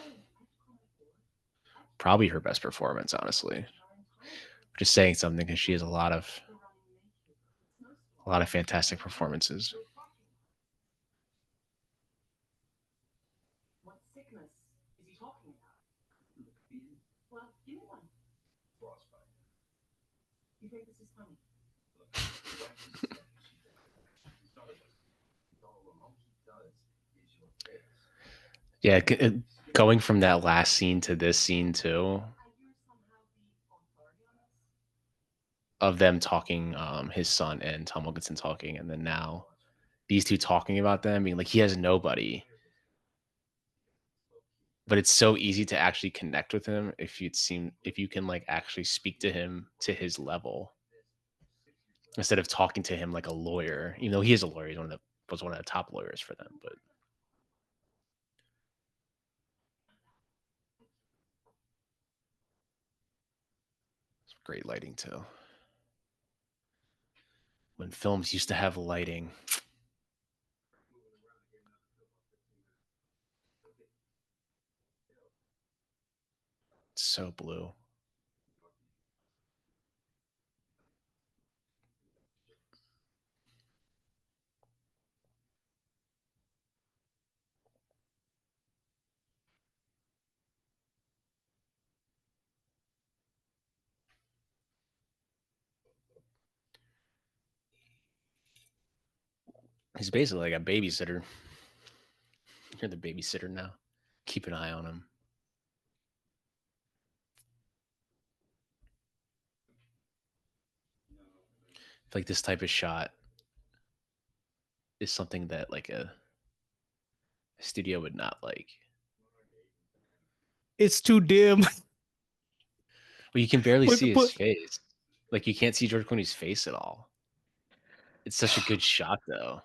probably her best performance, honestly. Just saying something because she has a lot of fantastic performances. Yeah, going from that last scene to this scene too, of them talking, his son and Tom Wilkinson talking, and then now these two talking about them being like he has nobody, but it's so easy to actually connect with him if you can like actually speak to him to his level instead of talking to him like a lawyer. Even though he is a lawyer, was one of the top lawyers for them, but it's great lighting too. When films used to have lighting, it's so blue. He's basically like a babysitter. You're the babysitter now. Keep an eye on him. like this type of shot is something that like a studio would not like. It's too dim. Well, you can barely see his But face. Like you can't see George Clooney's face at all. It's such a good shot though.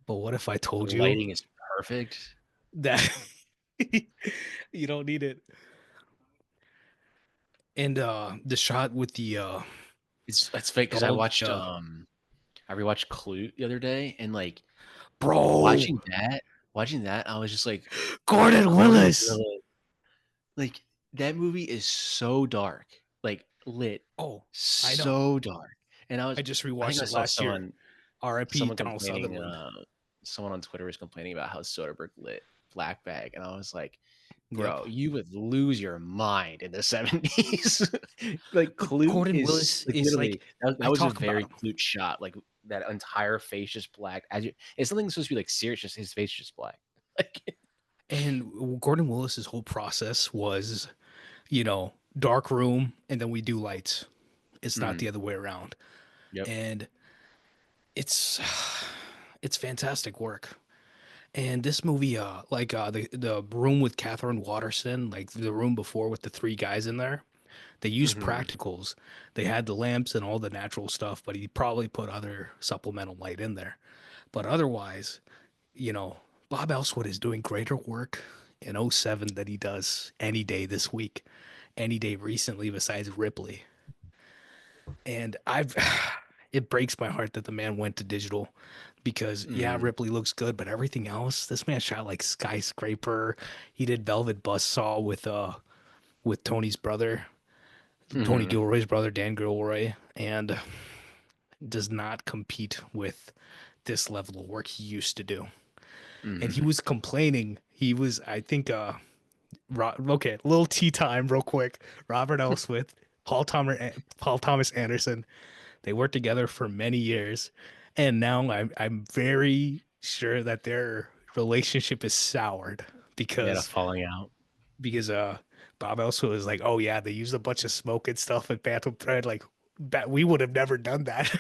but what if I The told you lighting is perfect. that you don't need it? And the shot with It's fake because all the I rewatched Clue the other day and like bro, watching that watching that I was just like Gordon Gordon Willis. Willis. Like that movie is so dark, like lit, Oh, I know. so dark. And I just I think rewatched I it saw last year. R.I.P. someone Donald complaining, Sutherland. someone on Twitter was complaining about how Soderbergh lit Black Bag, and I was like, Yep. "Bro, you would lose your mind in the '70s." Like But Clute Gordon is Willis like is like literally that I was a talk about very him. Clute shot, like that entire face just black. It's something that's supposed to be like serious, just his face just black. Like, And Gordon Willis's whole process was, dark room and then we do lights. It's not mhm, the other way around. yep, And it's it's fantastic work. And this movie, the room with Catherine Waterston, like the room before with the three guys in there, they used mhm, practicals. They had the lamps and all the natural stuff, but he probably put other supplemental light in there. But otherwise, you know, Bob Elswood is doing greater work in '07 than he does any day this week, any day recently besides Ripley. And it breaks my heart that the man went to digital because yeah, mhm, Ripley looks good, but everything else, this man shot like Skyscraper. He did Velvet Buzzsaw with Tony's brother, Tony mhm, Gilroy's brother, Dan Gilroy, and does not compete with this level of work he used to do. And he mhm. was complaining. He was, I think, okay, little tea time, real quick. Robert Elswith, Paul Thomas Anderson. They worked together for many years, and now I'm very sure that their relationship is soured They had a because falling out. because Bob Elswith was like, oh yeah, they used a bunch of smoke and stuff at Phantom Thread. Like, that we would have never done that.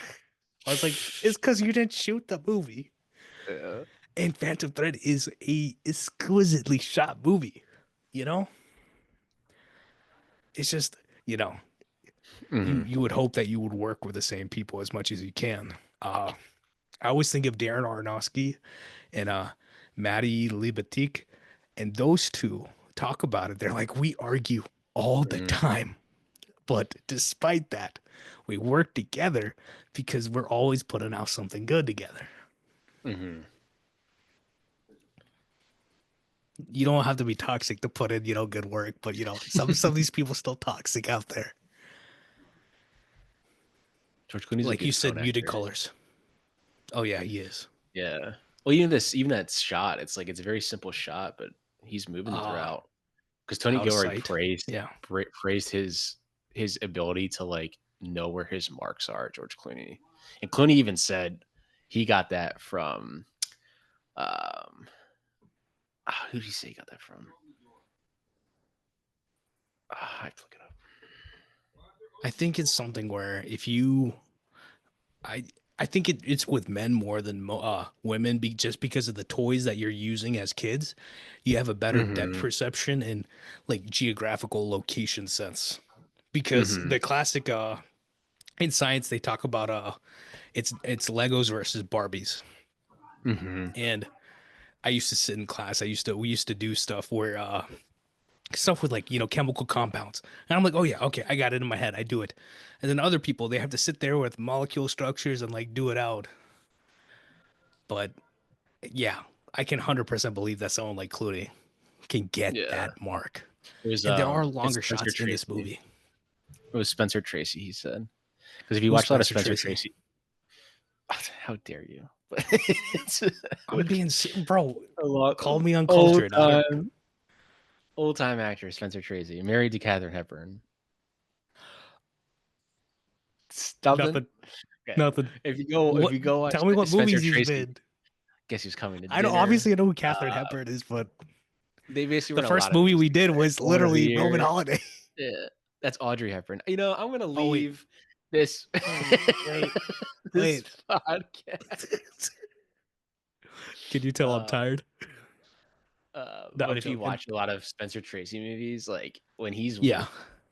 I was like, it's because you didn't shoot the movie. Yeah. And Phantom Thread is a exquisitely shot movie. You know, it's just you Mhm. would hope that you would work with the same people as much as you can. I always think of Darren Aronofsky and Maddie Libatique, and those two talk about it. They're like, we argue all the Mhm. time, but despite that, we work together because we're always putting out something good together. Mhm. You don't have to be toxic to put in, good work, but some of these people still toxic out there. George Clooney's a Like you good said, phone muted actor. colors. Oh yeah, he is. Yeah. Well, even that shot, it's like it's a very simple shot, but he's moving Uh throughout. Because Tony Out of Gilroy sight. Yeah. praised his ability to like know where his marks are, George Clooney, and Clooney even said he got that from um who did he say he got that from? I have to look it up. I think it's something where if you I I think it's with men more than women, just because of the toys that you're using as kids. You have a better depth Mm-hmm. perception and like geographical location sense. Because Mm-hmm. the classic in science they talk about it's Legos versus Barbies. Mm-hmm. And I used to sit in class. We used to do stuff where stuff with like chemical compounds, and I'm like, oh yeah, okay, I got it in my head, I do it. And then other people, they have to sit there with molecule structures and like do it out. But yeah, I can 100% believe that someone like Clooney can get Yeah. that mark. It was And there are it's longer Spencer shots in this Tracy. movie. It was Spencer Tracy, he said. Because if you Who's watch a lot of Spencer Spencer Tracy? Tracy, how dare you? But it's I'm being bro. a lot Call me old uncultured. I don't. time old time actor Spencer Tracy, married to Katharine Hepburn. Something. Nothing. Okay. Nothing. If What? you go watch Tell me what Spencer movies he's Tracy, been. guess who's coming to I know. dinner? Obviously, I know who Catherine Uh, Hepburn is, but they basically the run a first lot of movie we interesting did things. was Woman of the literally Roman Year. Holiday. Yeah, that's Audrey Hepburn. I'm gonna Oh wait, leave. This Wait, this wait. podcast. Can you tell I'm Uh, tired? No, but I'm if you joking. watch a lot of Spencer Tracy movies, like when he's Yeah.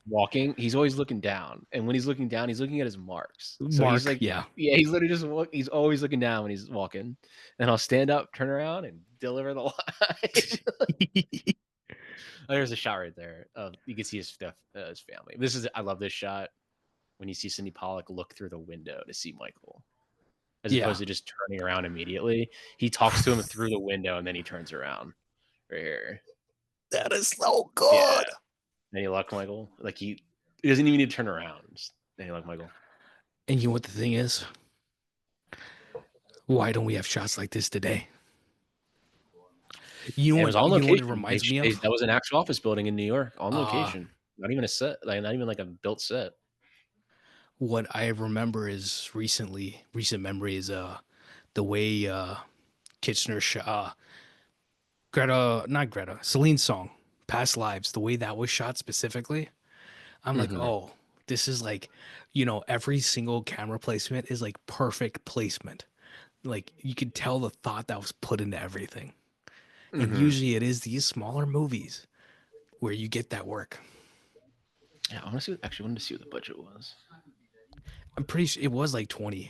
walking, he's always looking down, and when he's looking down, he's looking at his marks. So he's Mark, like, yeah. yeah, he's literally just he's always looking down when he's walking. And I'll stand up, turn around, and deliver the line. Oh, there's a shot right there. You can see his stuff, his family. This is I love this shot when you see Cindy Pollock look through the window to see Michael, as Yeah. opposed to just turning around immediately. He talks to him through the window and then he turns around right here. That is so Yeah. good. Any luck, Michael? Like he doesn't even need to turn around. Just, any luck, Michael? And you know what the thing is? Why don't we have shots like this today? You know And it what? was on You know what it location. reminds me of? That was an actual office building in New York on Uh, location. Not even a set, like not even like a built set. what I remember is recent memory is the way Kitchener shot Greta, not Greta, Celine's song, Past Lives, the way that was shot specifically. I'm like, Hmm. oh, this is like, every single camera placement is like perfect placement. Like you could tell the thought that was put into everything. And Hmm. usually it is these smaller movies where you get that work. Yeah, I want to see. Actually, wanted to see what the budget was. I'm pretty sure it was like 20,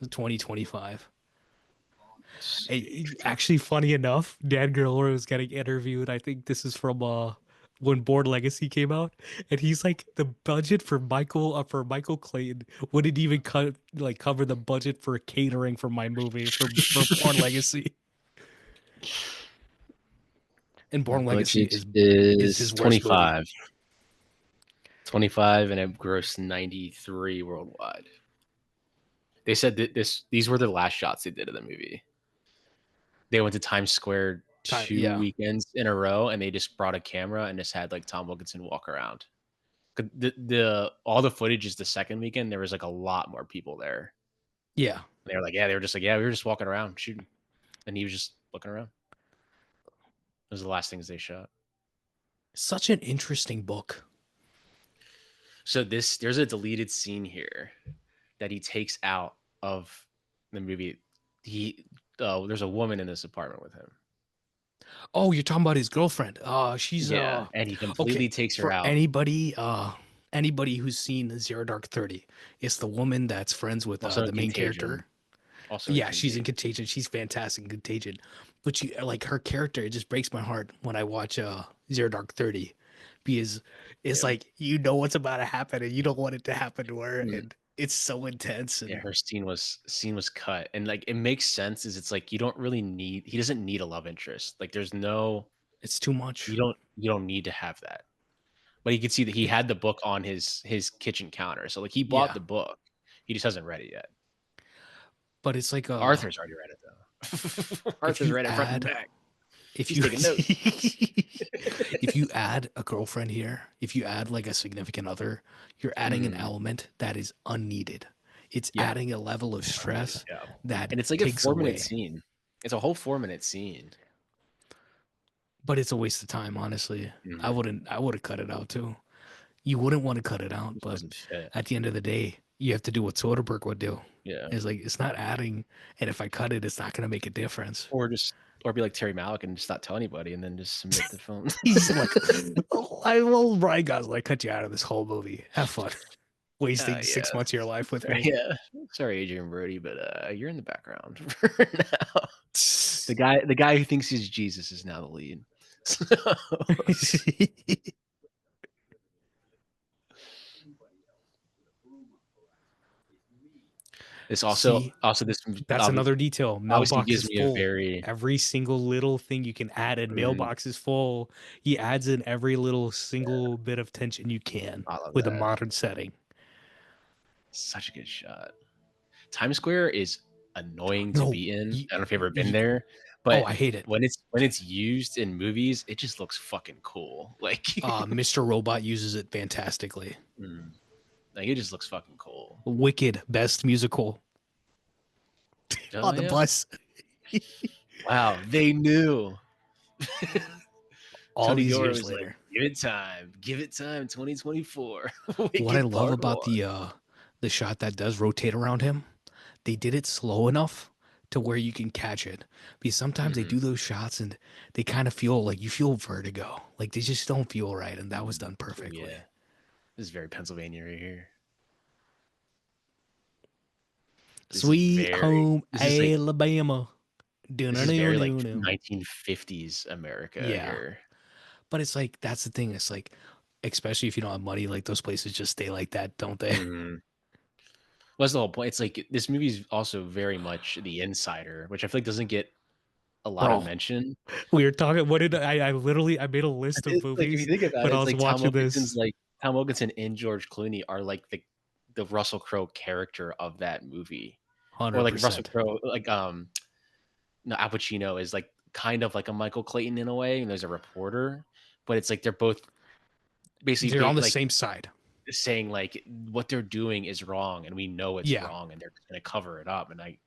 25. Let's see. Actually, funny enough, Dan Gurley was getting interviewed. I think this is from when Born Legacy came out, and he's like, the budget for Michael Clayton wouldn't even cover the budget for catering for my movie for Born Legacy. And Our Born Legacy budget is his is worst movie. 25, and it grossed 93 worldwide. They said that these were the last shots they did of the movie. They went to Times Square two Yeah, weekends in a row, and they just brought a camera and just had like Tom Wilkinson walk around. The all the footage is the second weekend. There was like a lot more people there. yeah. They were like, yeah, they were just like, yeah, we were just walking around shooting, and he was just looking around. Those are the last things they shot. Such an interesting book. So there's a deleted scene here that he takes out of the movie. He there's a woman in this apartment with him. Oh, you're talking about his girlfriend. She's Yeah, and he okay. completely takes her For out. anybody who's seen Zero Dark 30, it's the woman that's friends with Also in the main Contagion. character. Also in Yeah, she's in Contagion. Contagion. She's fantastic in Contagion. But she like her character, it just breaks my heart when I watch Zero Dark 30 because it's Yeah. like you know what's about to happen and you don't want it to happen to her Mm. and it's so intense Yeah, and her scene was cut, and like it makes sense. Is it's like you don't really need. He doesn't need a love interest. Like there's no. it's too much. You don't need to have that. But you can see that he It, had the book on his kitchen counter. So like he bought yeah, the book. He just hasn't read it yet. but it's like Arthur's already read it though. if Arthur's you read it front to add back. if He's you taking notes. if you add a girlfriend here, if you add like a significant other, you're adding an Mhm. element that is unneeded. It's Yeah. adding a level of stress Yeah. that And it's like a takes 4 minute away. scene. It's a whole 4 minute scene. But it's a waste of time, honestly. Mhm. I would have cut it out too. You wouldn't want to cut it out, Just but doesn't fit. at the end of the day, you have to do what Soderbergh would do. Yeah. It's like it's not adding, and if I cut it, it's not going to make a difference. Or just or be like Terry Malick and just not tell anybody and then just submit the film. He's like, oh, I will. Brian Gosling, I cut you out of this whole movie. Have fun wasting Yeah. 6 months of your life with Sorry, me. yeah. Sorry, Adrian Brody, but you're in the background for now. The guy who thinks he's Jesus is now the lead. So, this See, also this that's another detail. obviously Mailbox gives is me a full. very Every single little thing you can add in mhm, mailbox is full. He adds in every little single bit of tension you can I love with a that. modern setting. Such a good shot. Times Square is annoying to No, be in. you, I don't know if you've ever been you, there, oh, but I hate it. when it's used in movies, it just looks fucking cool. Like, Mr. Robot uses it fantastically. mm, like it just looks fucking cool. Wicked, best musical Oh on the yeah. bus. Wow, they knew. All Tony these Gore years was like, later. "Give it time, 2024." What I Wicked love Part about One. the shot that does rotate around him, they did it slow enough to where you can catch it. Because sometimes they Hmm. do those shots and they kind of feel like you feel vertigo. Like they just don't feel right. And that was done Oh perfectly. yeah, this is very Pennsylvania right here. This is Sweet very. home This is like. Alabama. This is very like Doo-doo-doo-doo-doo. 1950s America Yeah. here. But it's like, that's the thing. It's like, especially if you don't have money, like those places just stay like that, don't they? Mhm. What's the whole point? It's like this movie's also very much The Insider, which I feel like doesn't get a lot of Bro, mention. we were talking. What did I literally, I made a list of It's like if you movies think about when it, I it's was like watching this. Tom Wilkinson and George Clooney are like the Russell Crowe character of that movie, or like Russell 100%. Crowe, like no, Al Pacino is like kind of like a Michael Clayton in a way, and there's a reporter, but it's like they're both basically They're on the like same side. saying like what they're doing is wrong, and we know it's Yeah. wrong, and they're just gonna cover it up. And I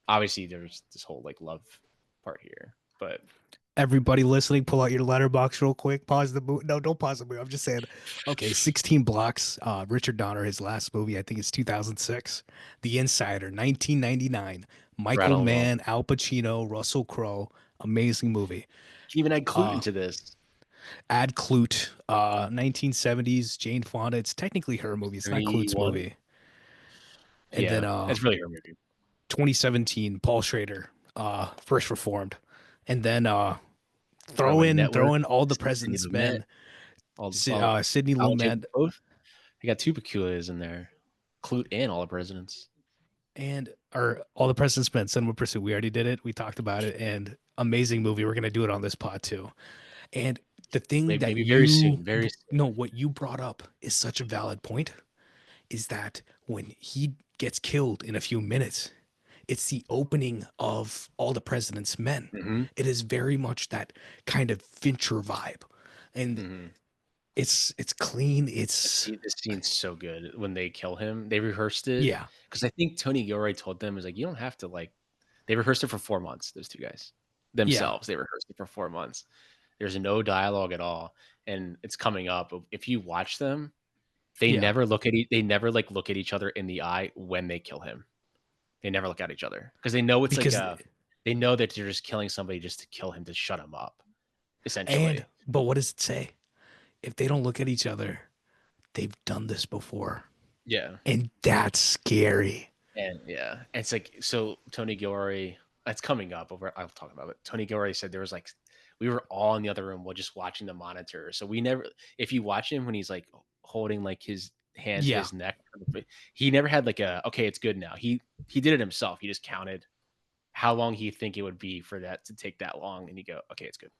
obviously there's this whole like love part here, but Everybody listening, pull out your letterbox real quick. Pause the movie. No, don't pause the movie. I'm just saying. Okay, 16 Blocks. Richard Donner, his last movie, I think it's 2006. The Insider, 1999. right Michael on well. Mann, Al Pacino, Russell Crowe. Amazing movie. Can even add Clute Uh, into this. Add Clute, 1970s, Jane Fonda. It's technically her movie. It's not Clute's 71. movie. And then Yeah, it's really her movie. 2017, Paul Schrader, First Reformed. And then Runway Network, throw in all the Sidney President's Lumet, Men. all Sidney Alan Jacob Lumet both. I got two peculiars in there. Clute and all the presidents. and or all the President's Men, Cinema Pursuit. We already did it. We talked about it, and amazing movie. We're gonna do it on this pod too. And the thing that Maybe very you soon. Very soon. no, what you brought up is such a valid point. Is that when he gets killed in a few minutes, it's the opening of All the President's Men. Hmm. It is very much that kind of Fincher vibe, and Hmm. it's clean. It's This scene's so good when they kill him. They rehearsed it yeah, because I think Tony Gilroy told them, "Is like you don't have to like." They rehearsed it for 4 months. Those two guys yeah, themselves, they rehearsed it for 4 months. There's no dialogue at all, and it's coming up. If you watch them, they yeah. never look at they never like look at each other in the eye when they kill him. They never look at each other because they know it's like Because a. They know that they're just killing somebody just to kill him to shut him up, and essentially. but what does it say? If they don't look at each other, they've done this before, Yeah. and that's scary. And yeah, it's like so Tony Gilroy. That's coming up over. I'll talk about it. Tony Gilroy said there was like we were all in the other room while just watching the monitor. So we never. If you watch him when he's like holding like his hand to Yeah, his neck, he never had like a okay, it's good now. He did it himself. He just counted how long he think it would be for that to take that long, and you go, okay, it's good.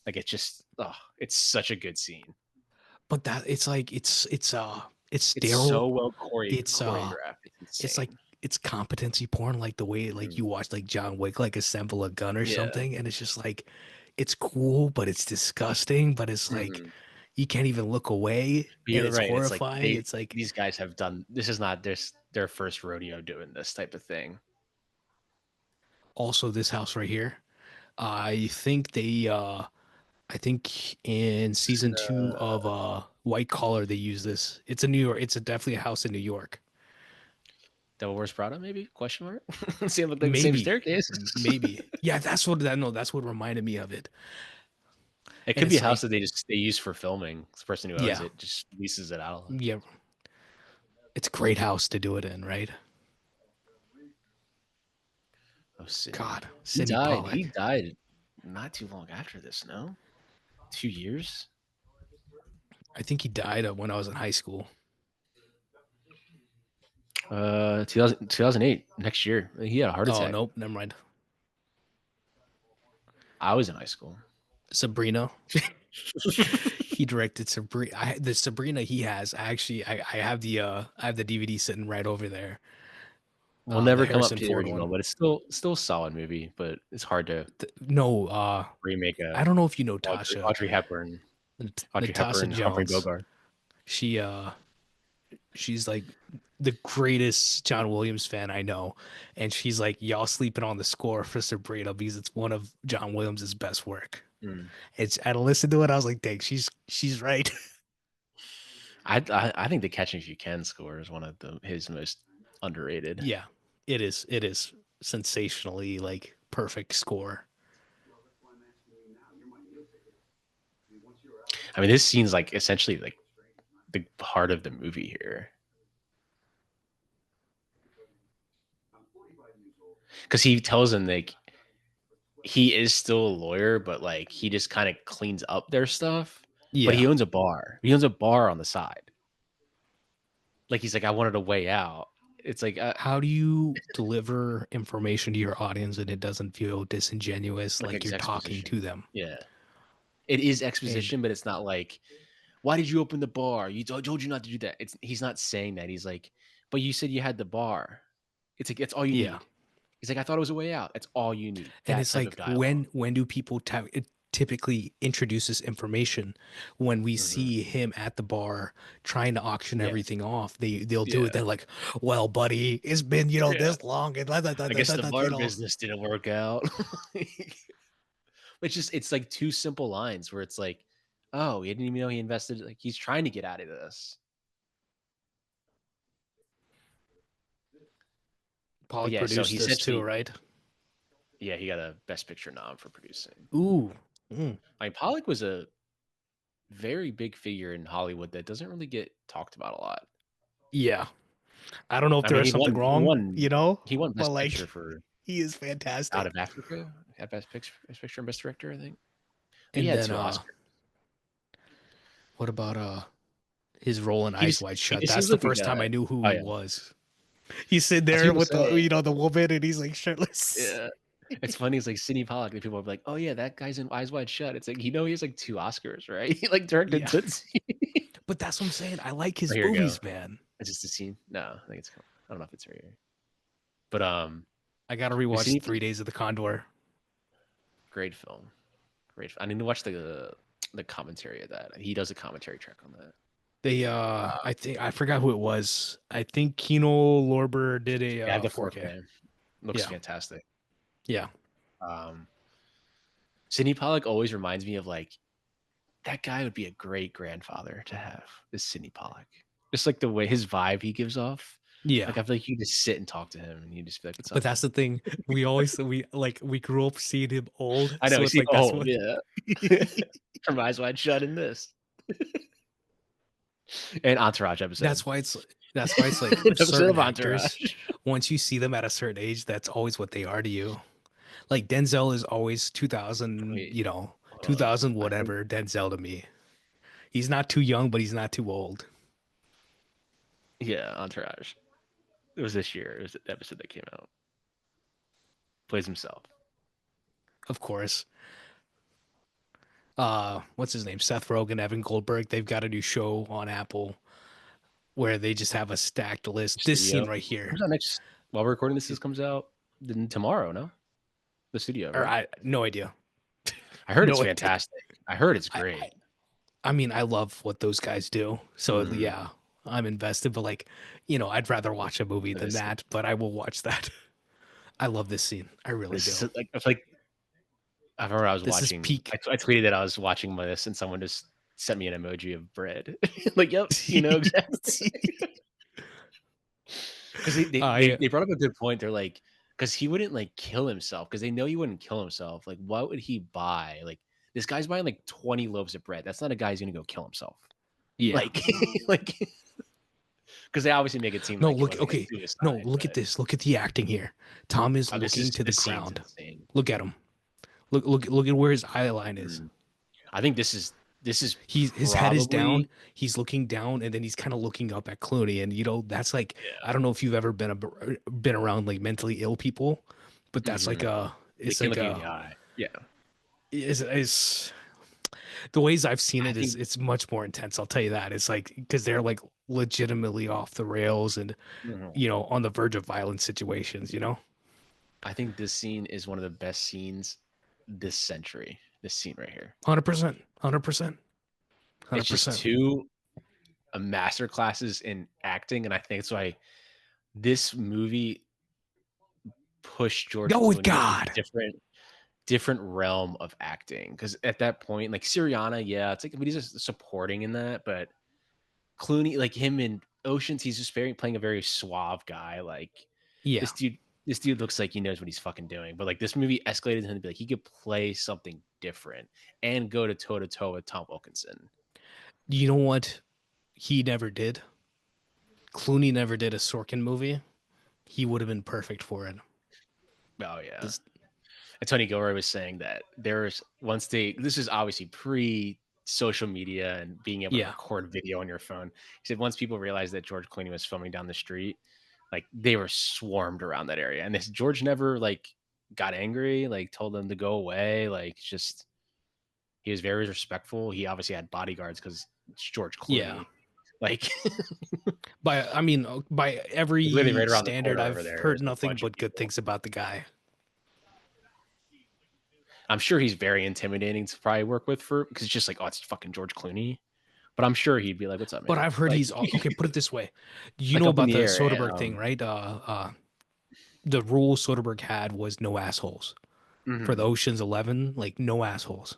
Like it's just, oh, it's such a good scene. but that it's like it's It's sterile. so well It's choreographed. It's it's like insane. it's competency porn, like the way like Mhm. you watch like John Wick like assemble a gun or Yeah. something, and it's just like it's cool, but it's disgusting, but it's like Mhm. you can't even look away, But and you're it's right. It's like horrifying. It's like these guys have done this is not their first rodeo doing this type of thing. also this house right here. I think they I think in This is in season two of White Collar they use this. It's a New York. It's a definitely a house in New York. Devil Wears Prada, maybe? Question mark. Same look like the same Maybe, staircase. maybe. Yeah, that's what that. No, that's what reminded me of it. It And could be a it's house like, that they use for filming. The person who owns yeah, it just leases it out. yeah. It's a great house to do it in, right? Oh, Sydney. God, He Sidney died. He Pollack. died not too long after this. No, 2 years. I think he died when I was in high school. 2008. Next year, he had a heart Oh attack. nope, never mind. I was in high school. Sabrina. He directed Sabrina. The Sabrina he has. I have I have the DVD sitting right over there. We'll The never come up Harrison to the Ford original, one. but it's still a solid movie. But it's hard to No, remake I a don't know if you know Tasha. Audrey Natasha Hepburn, Humphrey Jones. Bogart. She she's like the greatest John Williams fan I know. And she's like, y'all sleeping on the score for Sabrina because it's one of John Williams's best work. Mm. It's I listened to it, I was like, dang, she's right. I think the Catch Me If You Can score is one of his most underrated. Yeah, it is. It is sensationally like perfect score. I mean, this scene's like essentially like the heart of the movie here, because he tells him like he is still a lawyer, but like he just kind of cleans up their stuff. But Yeah. he owns a bar. He owns a bar on the side. Like he's like, I wanted a way out. It's like, How do you deliver information to your audience and it doesn't feel disingenuous like like you're talking exposition. to them? Yeah, it is And exposition, but it's not like, why did you open the bar? I told you not to do that. He's not saying that. He's like, but you said you had the bar. It's like, it's all you yeah. need. He's like, I thought it was a way out. That's all you need. And That it's type of like dialogue. when do people it typically introduces information when we Mhm. see him at the bar trying to auction Yeah. everything off, they'll do it. Yeah. They're like, well, buddy, it's been, Yeah. this long and I guess the you bar know. business didn't work out. It's like two simple lines where it's like, oh, he didn't even know he invested. Like he's trying to get out of this. But Pollock yeah, so produced he this too, essentially, right? yeah, he got a Best Picture nom for producing. Ooh. Mm. I mean, Pollock was a very big figure in Hollywood that doesn't really get talked about a lot. Yeah. I don't know if I there mean, is something wrong, he won but Best Picture like for he is Out fantastic. of Africa at Best Picture and Best Director, I think. He And had then 2 Oscars. what about his role in He Eyes just Wide he Shut? just That's seems the like a first time guy. I knew who Oh, he yeah. was. He's sitting That's there what people with the say. the woman and he's like shirtless. It's funny, it's like Sidney Pollack, and people are like, "Oh, yeah, that guy's in Eyes Wide Shut." It's like, he has, like, 2 Oscars, right? He, like, directed Yeah. Tootsie. But that's what I'm saying. I like Oh, his here we go. movies, man. Is this the scene? No, I think it's I don't know if it's right here. But, I gotta the rewatch Sidney 3 Days of the Condor. great film. Great I need to watch the commentary of that. He does a commentary track on that. They I think I forgot who it was. I think Kino Lorber did a Yeah, I have the 4K. 4K. Looks Yeah. fantastic. Yeah. Um, Sidney Pollack always reminds me of, like, that guy would be a great grandfather to have, is Sidney Pollack. Just, like, the way his vibe he gives off. Yeah. Like, I feel like you just sit and talk to him, and you just be like, "What's But up, that's man?" the thing. We grew up seeing him old, I know, so he it's seemed like that's old, what yeah. From Eyes Wide Shut in this. And Entourage episode. that's why it's that's why it's like An episode certain of actors, Entourage. once you see them at a certain age, that's always what they are to you. Like Denzel is always 2000, Wait, hold on. 2000 I think whatever Denzel to me. He's not too young, but he's not too old. yeah, Entourage. It was this year. It was the episode that came out. Plays himself. Of course. What's his name? Seth Rogen, Evan Goldberg. They've got a new show on Apple where they just have a stacked list. This scene Studio. right here. Comes out next while we're recording this comes out then tomorrow, no? The studio, Or right? I no idea. I heard it's No idea. fantastic. I heard it's I, I great. I mean, I love what those guys do. So Mhm. yeah, I'm invested, but like, I'd rather watch a movie For than this scene. that, but I will watch that. I love this scene. I really This do. is like I feel like I remember I was This is watching peak. I tweeted that I was watching this and someone just sent me an emoji of bread. Like, yep, you know exactly. Because I they brought up a good point. They're like, because he wouldn't like kill himself because they know he wouldn't kill himself. Like, what would he buy? Like, this guy's buying like 20 loaves of bread. That's not a guy who's gonna go kill himself. yeah. Like, like, because they obviously make it seem No, like it look, wasn't like okay. No, suicide. look at But this. Look at the acting here. Tom is looking to the this scene's ground. insane. Look at him. Look at where his eye line is. Mhm. I think this is His head is down. probably He's looking down, and then he's kind of looking up at Clooney. And that's like, I yeah. don't know if you've ever been around like mentally ill people, but that's like Mhm. a They it's can't like look you in a the eye. Yeah, is the ways I've seen I it is think it's much more intense. I'll tell you that. It's like because they're like legitimately off the rails and mhm. on the verge of violent situations. I think this scene is one of the best scenes this century. This scene right here. 100%, 100%, It's hundred just percent. two master classes in acting, and I think it's why this movie pushed George Go with Clooney into a God. different realm of acting. Because at that point, like Syriana, yeah, it's like but he's just supporting in that, but Clooney, like him in Oceans, he's just very playing a very suave guy. Like Yeah. this dude, this dude looks like he knows what he's fucking doing. But like this movie escalated him to be like he could play something different and go to toe with Tom Wilkinson. You know what he never did? Clooney never did a Sorkin movie. He would have been perfect for it. Oh yeah. This, And Tony Gilroy was saying that there's once they this is obviously pre social media and being able to yeah. record video on your phone. He said once people realized that George Clooney was filming down the street, like they were swarmed around that area. And this George never like got angry, like told them to go away. Like just he was very respectful. He obviously had bodyguards because it's George Yeah. Clooney. Like By literally every right around the standard, corner over I've there, heard there's a nothing bunch of but good people. things about the guy. I'm sure he's very intimidating to probably work with for because it's just like, oh, it's fucking George Clooney. But I'm sure he'd be like, "What's up, But man?" I've heard Like, he's okay. Put it this way, you like know up in about the the air. Soderbergh thing, right? The rule Soderbergh had was no assholes for the Mhm. Ocean's 11, like no assholes.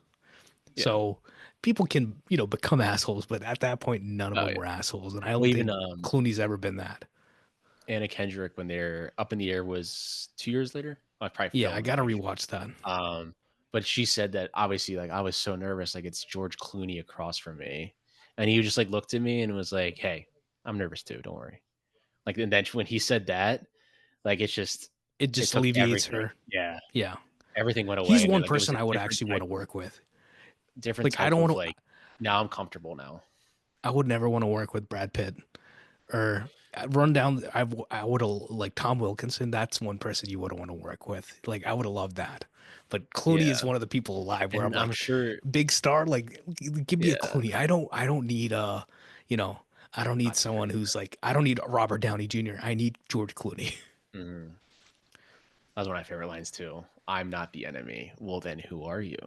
Yeah. So people can, become assholes, but at that point, none of Oh them yeah. were assholes, and I Well, don't even think Clooney's ever been that. Anna Kendrick when they're up in the air was 2 years later. I probably Yeah, fell I in the gotta picture. rewatch that. Um, but she said that obviously, like I was so nervous, like it's George Clooney across from me, and he just like looked at me and was like, "Hey, I'm nervous too. Don't worry." Like, and then when he said that, like it's just It it just took alleviates everything. her. Yeah, Yeah, everything went he's away, and one like it was person a I would actually want to work with. different Like, I type don't of want to. like. Now I'm comfortable now. I would never want to work with Brad Pitt or run down. I would have like Tom Wilkinson. That's one person you would want to work with. Like, I would have loved that. But Clooney is Yeah, one of the people alive where I'm and I'm like, sure. big star. Like, give me a Yeah, Clooney. I don't need you know, I don't need not too someone crazy. who's like, I don't need Robert Downey Jr. I need George Clooney. Mhm. That's one of my favorite lines too. I'm not the enemy. Well, then who are you?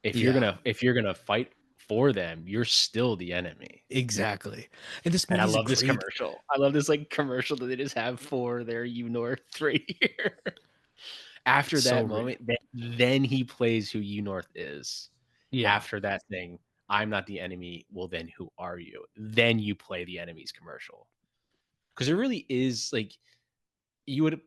Yeah, If you're gonna fight for them, you're still the enemy. exactly. And this And I movie's a love this great, commercial. I love this like commercial that they just have for their U North right here. After so that real. moment, then he plays who U North is. Yeah, After that thing, I'm not the enemy. Well, then who are you? Then you play the enemy's commercial because it really is like you would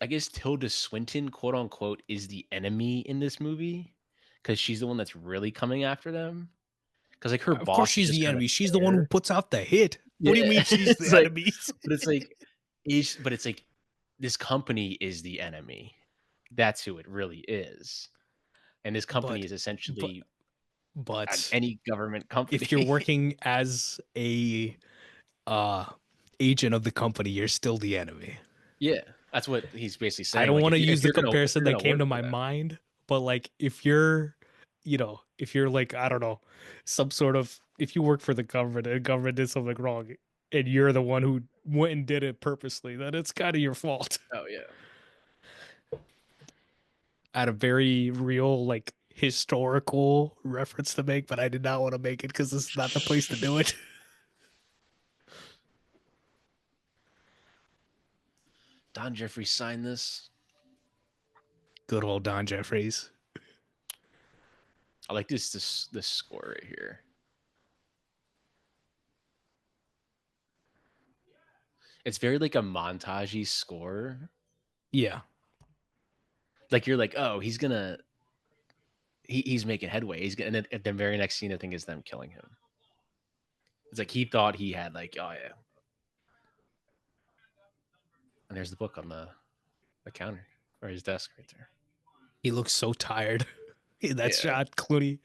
I guess Tilda Swinton, quote unquote, is the enemy in this movie because she's the one that's really coming after them. Because like her of course boss is she's just the kind of enemy. She's the one who there. puts out the hit. What do you Yeah, mean she's it's the like, enemy? but it's like, but it's like this company is the enemy. That's who it really is, and this company but is but essentially but any government if you're company. working as a uh agent of the company, you're still the enemy. Yeah, that's what he's basically I saying. don't Like want to use if the you're gonna comparison that came work to for my them, mind, but like if you're, if you're like, I don't know, some sort of, if you work for the government and government did something wrong and you're the one who went and did it purposely, then it's kind of your fault. oh yeah, I had a very real, like, historical reference to make, but I did not want to make it because this is not the place to do it. Don Jeffrey signed this. Good old Don Jeffries. I like this score right here. It's very like a montagey score. Yeah. Like you're like, oh, he's making headway. He's gonna and then at the very next scene, I think is them killing him. It's like he thought he had like, oh yeah, and there's the book on the counter or his desk right there. He looks so tired. That Yeah, shot, Clooney.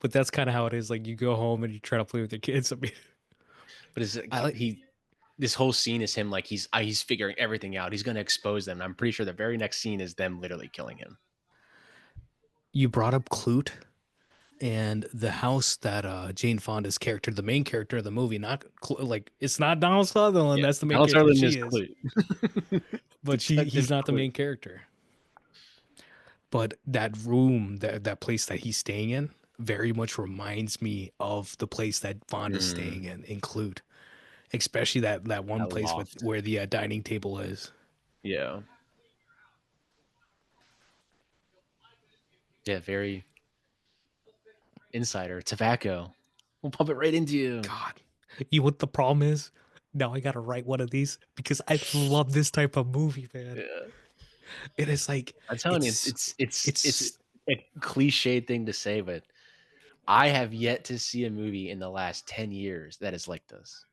But that's kind of how it is. Like you go home and you try to play with your kids. I mean, but it's like I like he this whole scene is him like he's figuring everything out. He's gonna expose them. And I'm pretty sure the very next scene is them literally killing him. you brought up Clute and the house that Jane Fonda's character, the main character of the movie, not like it's not Donald Sutherland. Yeah, That's the main Donald character. Sutherland She is is, Clue, but he's Detective not the Clue. main character. But that room, that place that he's staying in, very much reminds me of the place that Fonda's Mm, staying in Clute, especially that I one place with lost. where the dining table is. Yeah, yeah, very insider tobacco. We'll pump it right into you. God. You know what the problem is? Now I gotta write one of these because I love this type of movie, man. Yeah. It is like I'm telling you, it's it's it's a cliched thing to say, but I have yet to see a movie in the last 10 years that is like this.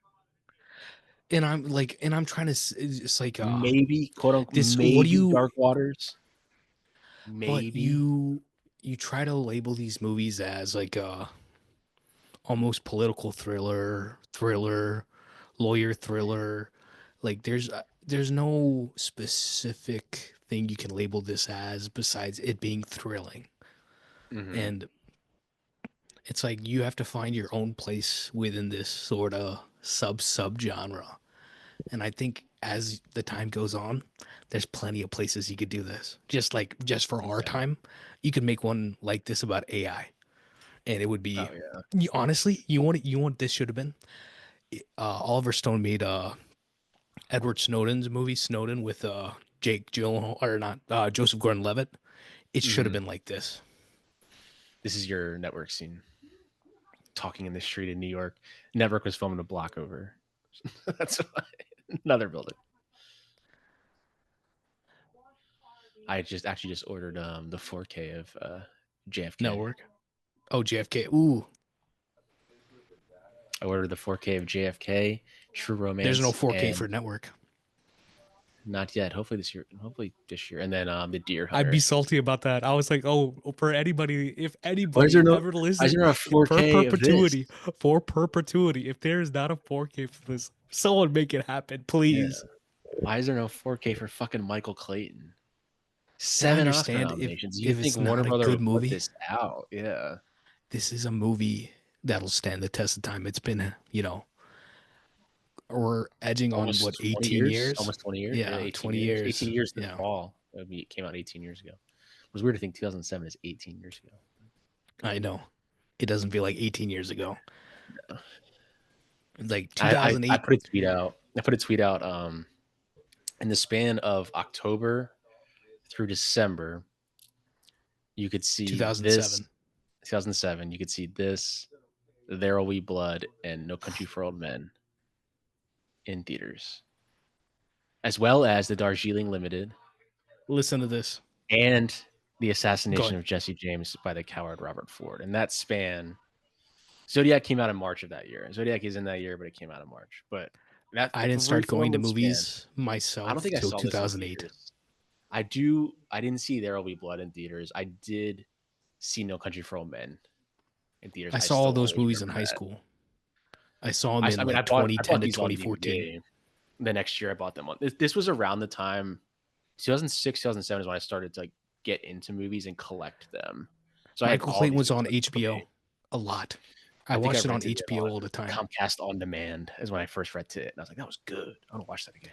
and I'm trying to it's like Maybe, quote unquote, this what do maybe you Dark Waters, but maybe. you try to label these movies as like almost political thriller, lawyer thriller. Like there's no specific thing you can label this as besides it being thrilling. Mhm. And it's like you have to find your own place within this sort of sub genre. And I think as the time goes on, there's plenty of places you could do this. Just for our Okay. time, you could make one like this about AI, and it would be Oh, yeah. honestly, you want this should have been Oliver Stone made Edward Snowden's movie Snowden with Jake Gyllenhaal or not Joseph Gordon-Levitt. It should have Mhm. been like this. This is your network scene. Talking in the street in New York. Network was filming a block over. That's why. Another building. I just actually just ordered the 4K of JFK. Network. Oh, JFK. Ooh, I ordered the 4K of JFK, True there's no Romance, 4K and for Network. not yet. Hopefully this year. Hopefully this year, and then the Deer I'd be Hunter. salty about that. I was like, oh, for anybody, if Why is there anybody no? ever Why is listen there not a for 4K of this? perpetuity, if there is not a 4K for this, someone make it happen, Yeah. please. Why is there no 4K for fucking Michael Clayton? And I 7 Oscar understand nominations. You if think it's Warner not a Brother good would put movie, this out? Yeah. this is a movie that'll stand the test of time. It's been, we're edging on what, Almost 20 18 years. years? Almost 20 years. Yeah, Yeah, 18 20 years. 18 years. years in the Yeah, fall. It came out 18 years ago. It was weird to think 2007 is 18 years ago. I know. It doesn't feel like 18 years ago. It's like I 2008, put a tweet out. I put a tweet out in the span of October through December, you could see this 2007. 2007, you could see this There Will Be Blood and No Country for Old Men in theaters, as well as the Darjeeling Limited Listen to this. and the Go assassination ahead. of Jesse James by the coward Robert Ford. And that span, Zodiac came out in March of that year. Zodiac is in that year, but it came out in March. But that I didn't three start four going to month span, movies I don't myself think I till saw this in 2008. theaters. I didn't see There Will Be Blood in theaters. I did see No Country for Old Men in theaters. I I saw all still those only movies in remember high that. school. I saw them in I mean, like I 2010 bought to these on 2014. DVD. The next year, I bought them on. This was around the time 2006, 2007 is when I started to like get into movies and collect them. So I had Michael all Clayton these was movies on on DVD. HBO a lot. I I think I watched it on rented it HBO on all the time. Comcast On Demand is when I first rented it, and I was like, "That was good. I want to watch that again."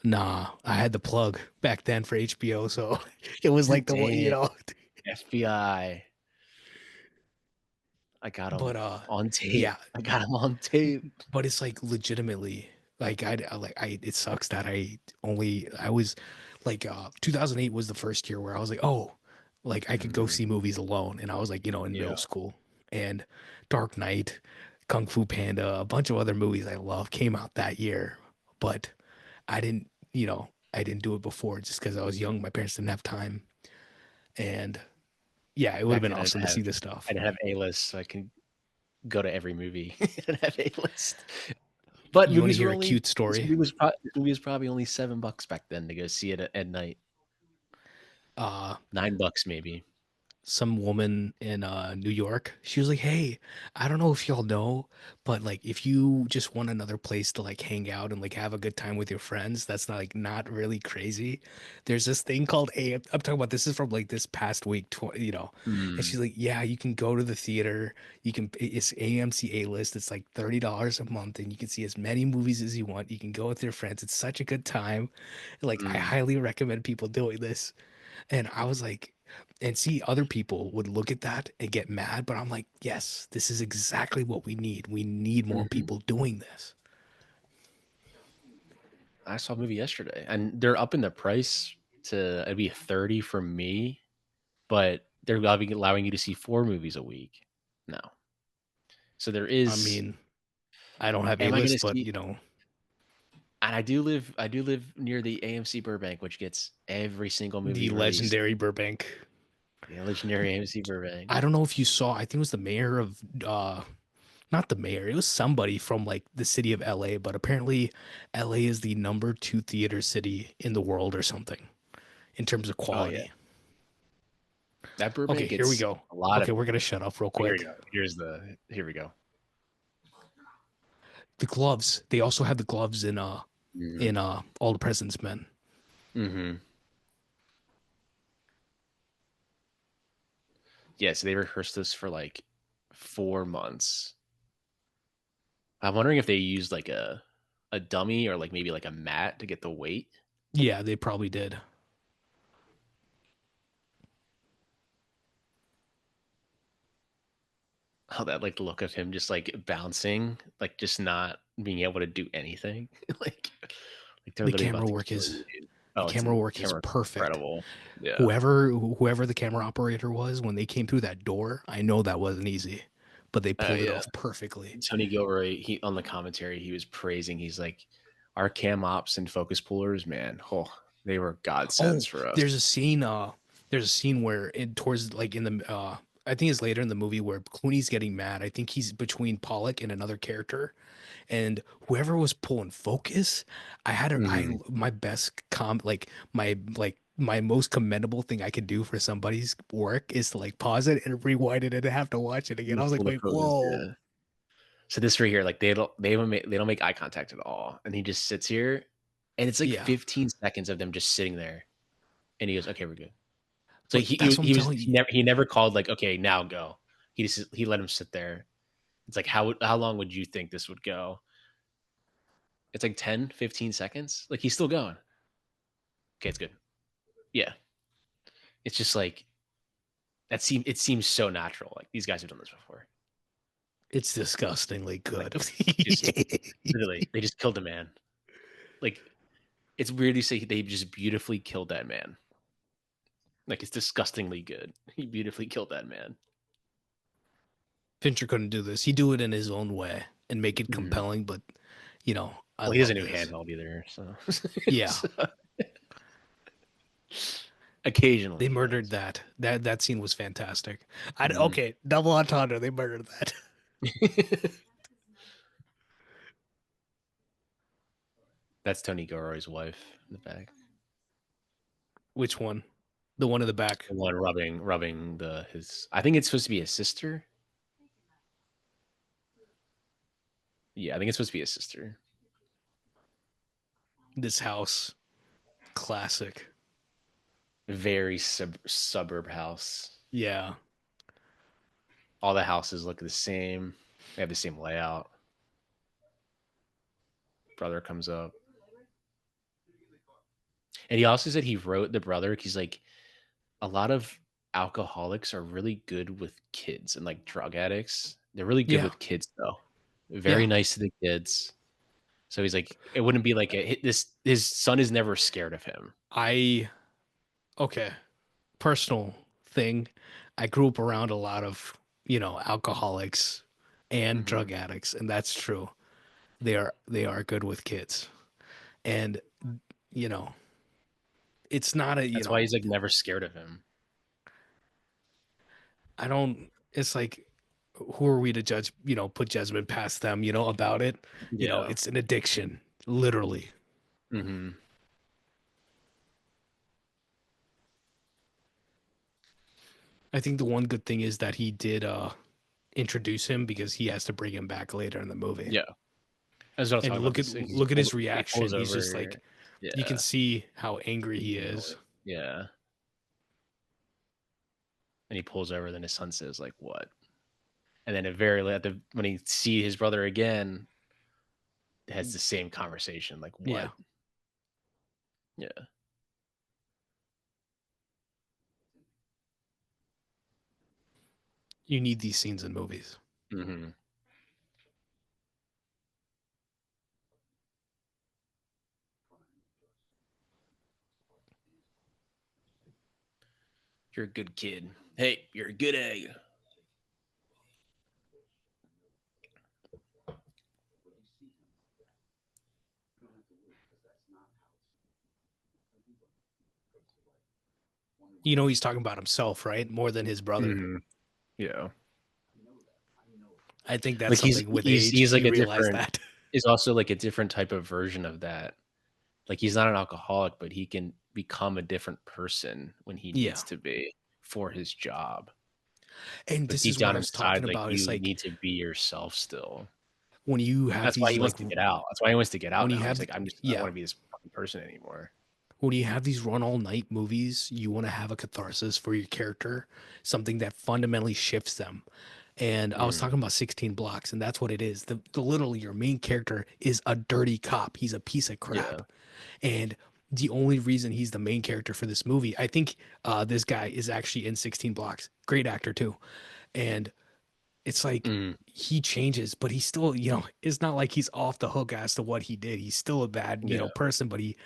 Nah, I had the plug back then for HBO, so it was like the one, Damn, FBI! I got But them on tape. yeah, I got them on tape. but it's like legitimately like I it sucks that I was like 2008 was the first year where I was like, oh, like I could go Mm, see movies alone, and I was like, in middle yeah, school, and Dark Knight, Kung Fu Panda, a bunch of other movies I love came out that year, but I didn't, I didn't do it before just because I was young. My parents didn't have time, and yeah, it would have back been then awesome to see this stuff. I didn't have A list, so I can go to every movie and have A list. But You want to movies were hear a only cute story? this movie was probably only $7 back then to go see it at night. Uh, $9 maybe. some woman in New York. She was like, "Hey, I don't know if y'all know, but like if you just want another place to like hang out and like have a good time with your friends, that's not really crazy. There's this thing called A. I'm talking about this is from like this past week, And Mm, she's like, "Yeah, you can go to the theater. You can it's AMC A list. It's like $30 a month, and you can see as many movies as you want. You can go with your friends. It's such a good time. Like I mm, highly recommend people doing this." And I was like, and see, other people would look at that and get mad, but I'm like, yes, this is exactly what we need. We need more mhm. people doing this. I saw a movie yesterday, and they're upping the price to it'd be 30 for me, but they're allowing you to see 4 movies a week now. So there I is mean, I don't have a Am I gonna list, but see? And I do live near the AMC Burbank, which gets every single the movie released. legendary Burbank. The legendary AMC Burbank. I don't know if you saw, I think it was the mayor of not the mayor, it was somebody from like the city of LA, but apparently LA is the number 2 theater city in the world or something in terms of Oh yeah, quality. that Okay, Burbank here we gets go. a lot of. Okay, we're gonna shut up real Oh, here we quick. go. Here we go. The gloves. They also had the gloves Mm-hmm. in All the President's Men. Mm-hmm. Yeah, so they rehearsed this for like 4 months. I'm wondering if they used like a dummy or like maybe like a mat to get the weight. Yeah, they probably did. How that like look of him just like bouncing, like just not being able to do anything. like they're The literally camera about to work kill is you, dude. the Oh, it's camera in work is camera perfect. incredible. Yeah. Whoever the camera operator was when they came through that door, I know that wasn't easy, but they Oh pulled it yeah. off perfectly. Tony Gilroy, he on the commentary, he was praising. He's like, our cam ops and focus pullers, man, oh, they were godsends Oh, for us. there's a scene. There's a scene where in towards like in the I think it's later in the movie where Clooney's getting mad. I think he's between Pollock and another character, and whoever was pulling focus, I Hmm. my best like my most commendable thing I could do for somebody's work is to like pause it and rewind it and have to watch it again. I was like, Full of wait, focus, whoa, yeah. So this right here, like they don't make eye contact at all, and he just sits here, and it's like yeah. 15 seconds of them just sitting there, and he goes, "Okay, we're good." So But that's what I'm telling you. he never called like, "Okay, now go." He let him sit there. It's like how long would you think this would go? It's like 10, 15 seconds. Like he's still going. Okay, it's good. Yeah, it's just like it seems so natural. Like these guys have done this before. It's disgustingly Like good. just literally, they just killed a man. Like it's weird to say they just beautifully killed that man. Like it's disgustingly good. He beautifully killed that man. Fincher couldn't do this. He'd do it in his own way and make it Mhm. compelling, but I Well, he doesn't love do this. handheld either, so Yeah, occasionally they he murdered does. that. That scene was fantastic. Mhm. Okay, double entendre. They murdered that. That's Tony Gilroy's wife in the back. Which one? The one in the back. The one rubbing the his I think it's supposed to be his sister. Yeah, I think it's supposed to be his sister. This house, classic. Very suburb house. Yeah, All the houses look the same. They have the same layout. Brother comes up. And he also said he wrote the brother. He's like, a lot of alcoholics are really good with kids and like drug addicts. They're really good yeah, with kids though. Very yeah. nice to the kids. So he's like, it wouldn't be like this. His son is never scared of him. I okay. Personal thing. I grew up around a lot of alcoholics and Hmm. drug addicts, and that's true. They are good with kids, and you know it's not a That's why he's like never scared of him. I don't it's like who are we to judge, put judgment past them, about it. Yeah. It's an addiction, literally. Hmm. I think the one good thing is that he did introduce him because he has to bring him back later in the movie. Yeah. That's what I was And talking about. This look at his he pulls reaction. He's just over. like you can Yeah. see how angry he is. Immediately. Yeah. And he pulls over. Then his son says like, "What?" And then when he see his brother again, has the same conversation like, Yeah. "What?" Yeah. You need these scenes in movies. Hmm. You're a good kid. Hey, you're a good egg. You know, he's talking about himself, right? More than his brother. Hmm. Yeah. I think that's Like something with age he's like you a realize different that. is also like a different type of version of that. Like he's not an alcoholic, but he can become a different person when he Yeah. needs to be for his job. And But this deep is what down I was talking inside, like about. It's you like need to be yourself still. when you have That's why these he wants like to get out. That's why he wants to get out when you now. He's have like, I don't yeah, want to be this fucking person anymore. when you have these run all night movies, you want to have a catharsis for your character, something that fundamentally shifts them. And I was Mhm. talking about 16 blocks, and that's what it is. The literally your main character is a dirty cop. He's a piece of crap. Yeah. And the only reason he's the main character for this movie, I think this guy is actually in 16 blocks. Great actor too. And it's like Mhm. he changes, but he's still, it's not like he's off the hook as to what he did. He's still a bad, Yeah. person, but he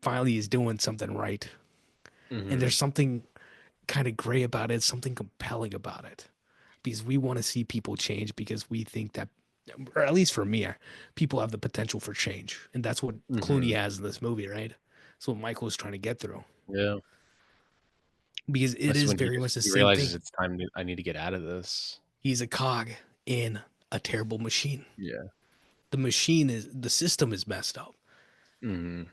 finally is doing something right. And there's Mhm. something kind of gray about it, something compelling about it. Because we want to see people change because we think that, or at least for me, people have the potential for change. And that's what Clooney Mhm. has in this movie, right? That's what Michael is trying to get through. Yeah. Because it That's is when very much the he same realizes thing. it's time to I need to get out of this. He's a cog in a terrible machine. Yeah. The system is messed up. Mhm.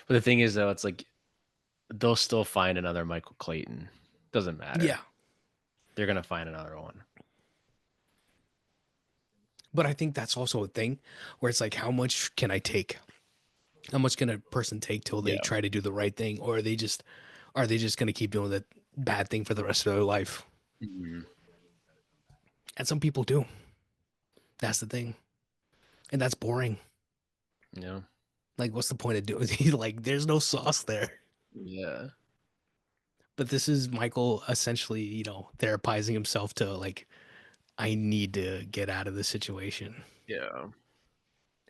But the thing is though, it's like they'll still find another Michael Clayton. Doesn't Yeah. matter. They're gonna find another one. But I think that's also a thing where it's like, how much can I take? How much can a person take till they Yeah. try to do the right thing, or are they just gonna keep doing that bad thing for the rest of their life? Mhm. And some people do. That's the thing, and that's boring. Yeah. Like, what's the point of doing? Like, there's no sauce there. Yeah. But this is Michael essentially, therapizing himself to like, I need to get out of this situation Yeah.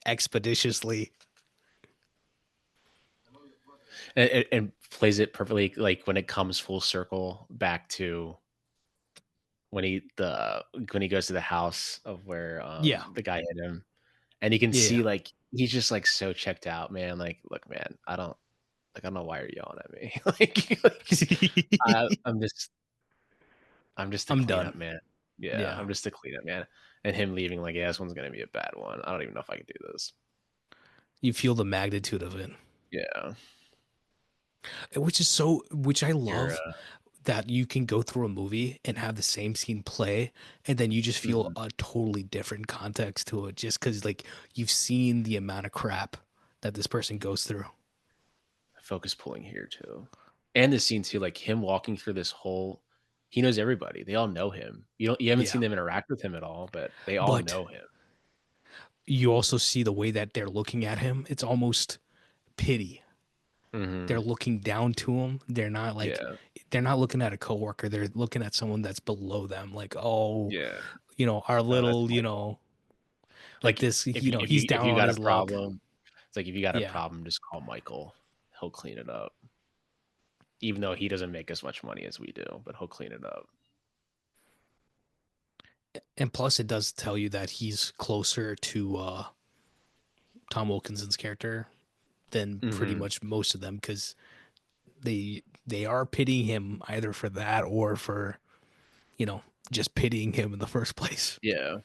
expeditiously. And plays it perfectly like when it comes full circle back to when he goes to the house of where Yeah, the guy hit him and you can yeah. see like he's just like so checked out, man. Like, look, man, I don't know why you're yelling at me. I'm just a I'm done. cleanup man. Yeah, Yeah. I'm just a cleanup man. And him leaving, like, yeah, this one's gonna be a bad one. I don't even know if I can do this. You feel the magnitude of it, Yeah. which I You're love that you can go through a movie and have the same scene play, and then you just feel mhm. a totally different context to it just because, like, you've seen the amount of crap that this person goes through. Focus pulling here too. And the scene too, like him walking through this whole he knows everybody. They all know him. You haven't Yeah. seen them interact with him at all, but they all But know him. you also see the way that they're looking at him. It's almost pity. They're Mhm. looking down to him. Yeah. They're not looking at a coworker. They're looking at someone that's below them. Like, oh, Yeah. our No, that's little, Michael. like Like this, if he's if down you on got a his luck. problem, it's like if you got a Yeah. problem, just call Michael. He'll clean it up. Even though he doesn't make as much money as we do, but he'll clean it up. And plus it does tell you that he's closer to Tom Wilkinson's character than pretty Mhm. much most of them because they are pitying him either for that or for, you know, just pitying him in the first place. Yeah.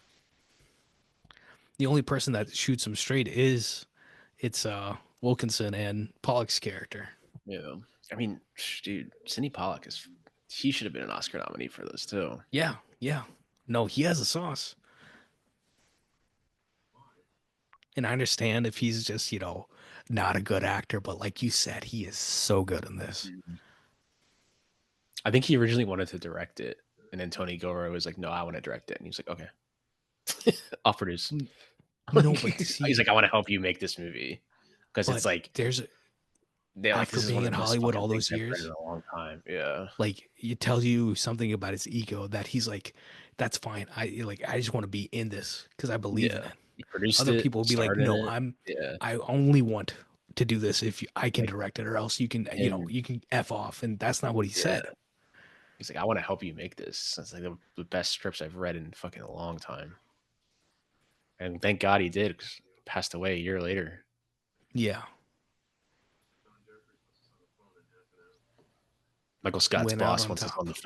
The only person that shoots him straight is it's Wilkinson and Pollock's character. Yeah. I mean, dude, Sidney Pollack is he should have been an Oscar nominee for this too. Yeah, yeah. No, he has a sauce. And I understand if he's just, not a good actor, but like you said, he is so good in this. Mhm. I think he originally wanted to direct it, and then Tony Gilroy was like, "No, I want to direct it," and he's like, "Okay, I'll produce." No, Like, but he's see, like, "I want to help you make this movie," because it's but like there's they're like, after "This is one being of in the most Hollywood fucking all things those I've read in years, a long time." Yeah, like it tells you something about his ego that he's like, that's fine. I just want to be in this because I believe in yeah. it. He produced Other it, people will be like, starred in no, it. Yeah, I only want to do this if I can like direct it, or else you can, him. you can f off, and that's not what he Yeah, said. he's like, "I want to help you make this." It's like the best scripts I've read in fucking a long time, and thank God he did. 'Cause he passed away a year later. Yeah, Michael Scott's went out boss on wants us on top. the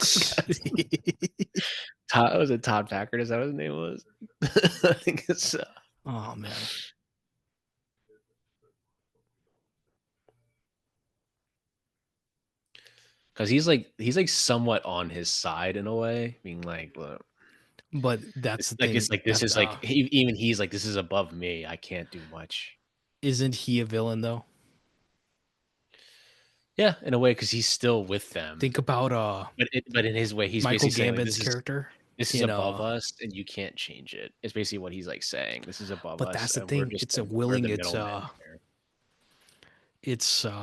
phone. Todd, was it Todd Packard? Is that what his name was? I think it's Oh man. because he's like somewhat on his side in a way, being like, look, But that's the thing it's like this that is like even he's like this is above me. I can't do much. isn't he a villain though? Yeah, in a way, because he's still with them, Think about but in his way, he's Michael basically saying like Gambon's character this is in above us, and you can't change it. It's basically what he's like saying. This is above but us, that's the and we're thing. just It's a we're willing the middlemen here. it's Look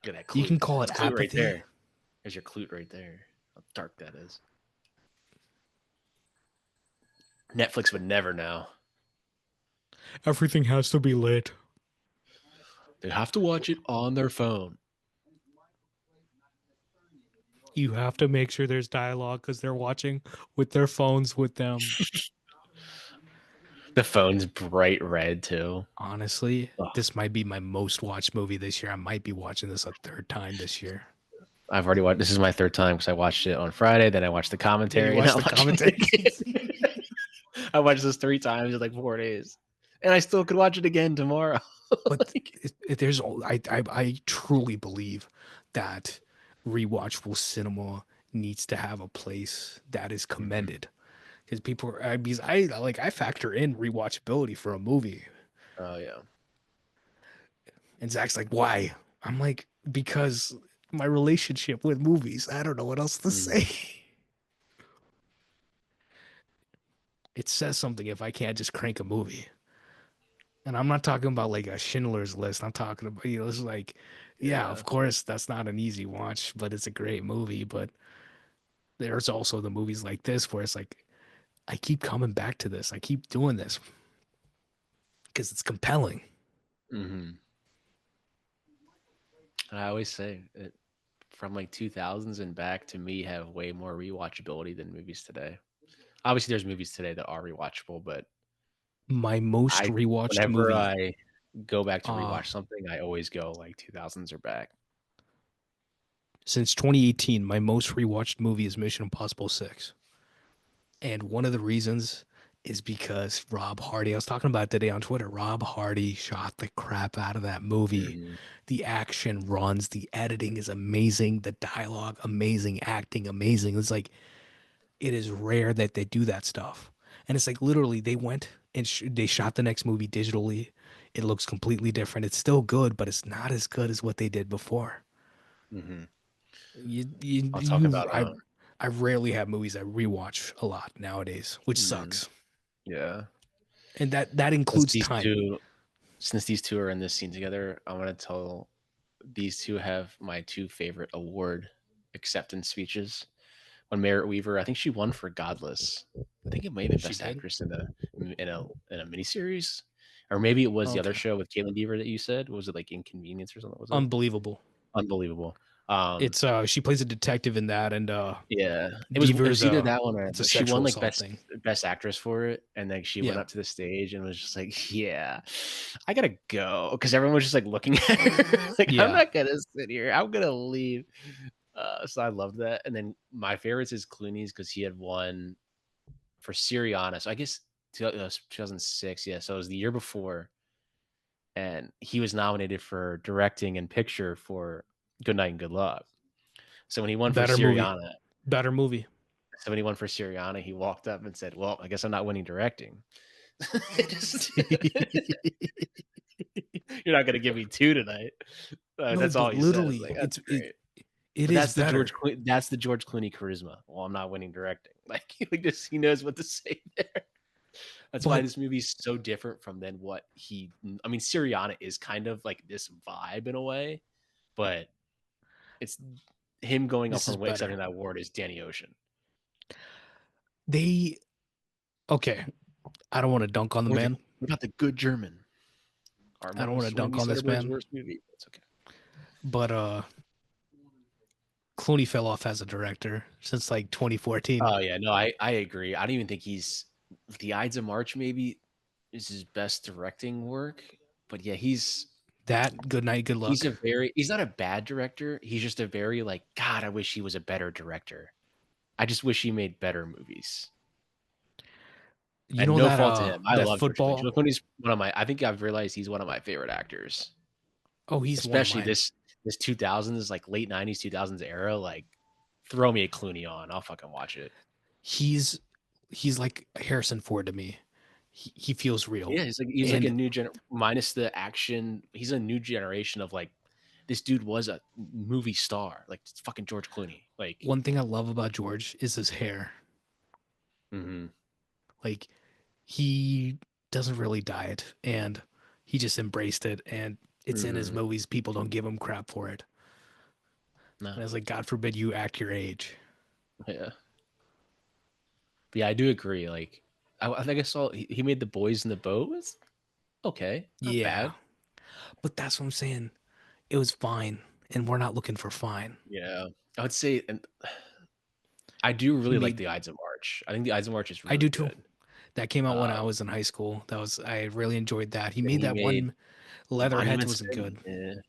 at that you clute. can call That's it clute right apathy. there. There's your clute right there. How dark that is. Netflix would never know. Everything has to be lit. They have to watch it on their phone. You have to make sure there's dialogue because they're watching with their phones with them. The phone's bright red too. Honestly, Ugh. this might be my most watched movie this year. I might be watching this a third time this year. I've already watched. This is my third time because I watched it on Friday. Then I watched the Then you commentary, and watch I the watched commentary. it again. I watched this 3 times in like 4 days, and I still could watch it again tomorrow. But Like, there's I truly believe that rewatchable cinema needs to have a place that is mhm. commended because because I factor in rewatchability for a movie. Oh yeah. And Zach's like, why? I'm like, because my relationship with movies. I don't know what else to Mhm. say. It says something if I can't just crank a movie. And I'm not talking about like a Schindler's List. I'm talking about, it's like, yeah, Yeah. of course, that's not an easy watch, but it's a great movie. But there's also the movies like this where it's like, I keep coming back to this. I keep doing this because it's compelling. Hmm. I always say it from like 2000s and back to me have way more rewatchability than movies today. Obviously, there's movies today that are rewatchable, but My most I rewatched whenever movie, I go back to uh, rewatch something, I always go like 2000s or back. since 2018, my most rewatched movie is Mission Impossible 6. And one of the reasons is because Rob Hardy, I was talking about it today on Twitter, Rob Hardy shot the crap out of that movie. Mhm. The action runs, the editing is amazing, the dialogue amazing, acting amazing. It's like it is rare that they do that stuff. And it's like literally they went and they shot the next movie digitally. It looks completely different. It's still good, but it's not as good as what they did before. Mhm. You I'll talk you about I rarely have movies I rewatch a lot nowadays, which mhm. sucks. Yeah. And that Since includes these time. two since these two are in this scene together, I want to tell these two have my two favorite award acceptance speeches. When Merritt Weaver, I think she won for Godless. I think it may have been She Best did. Actress in a miniseries, or maybe it was the other Okay. show with Caitlin Deaver that you said. Was it like Inconvenience or something? Was it Unbelievable. unbelievable? It's she plays a detective in that, and Yeah, it Deaver's was either that one or it's a but she won sexual like assault thing. best actress for it, and then she went Yeah. up to the stage and was just like, "Yeah, I gotta go," because everyone was just like looking at her like, "I'm Yeah. not gonna sit here. I'm gonna leave." So I loved that. And then my favorites is Clooney's because he had won for Syriana. So I guess 2006. Yeah, so it was the year before, and he was nominated for directing and picture for Good Night and Good Luck. So when he won for Better movie. Syriana, Better movie. So when he won for Syriana, he walked up and said, "Well, I guess I'm not winning directing." Just- You're not going to give me two tonight. No, That's but all he said. It's literally, like that's great. it But is better. That's the George Clooney charisma. Well, I'm not winning directing. Like he knows what to say there. That's why But this movie's so different from then what he. I mean, Syriana is kind of like this vibe in a way, but it's him going up this is from better. accepting that award is Danny Ocean. They okay. I don't want to dunk on the Or man. what about the Good German? I don't want to dunk Maybe on this Soderbergh's man. worst movie. That's okay. But Clooney fell off as a director since like 2014. Oh yeah, no, I agree. I don't even think he's The Ides of March maybe is his best directing work, but yeah, he's That Good Night, Good Luck. He's not a bad director. He's just a very like, God, I wish he was a better director. I just wish he made better movies. You And know no that fault to him. I that love George Clooney. football. George Clooney's one of my. I think I've realized he's one of my favorite actors, Oh, he's one of especially mine. this 2000s, like late 90s, 2000s era. Like, throw me a Clooney on, I'll fucking watch it. He's he's like Harrison Ford to me. He feels real. Yeah, he's like a And new minus the action. He's a new generation of like this dude was a movie star, like it's fucking George Clooney. Like, one thing I love about George is his hair. mm-hmm, Like he doesn't really diet and he just embraced it and it's in his mm-hmm, movies. People don't give him crap for it. no, And it's like, God forbid you act your age. yeah, but yeah, I do agree. Like, I think I saw he made the boys in the boat. It's okay, not Yeah. bad. But that's what I'm saying. It was fine. And we're not looking for fine. Yeah, I would say, and I do He really like made, the Ides of March. I think the Ides of March is I really do too. good. That came out when I Um, was in high school. I really enjoyed that. He then made he that made one Leatherheads Monuments wasn't Men. good.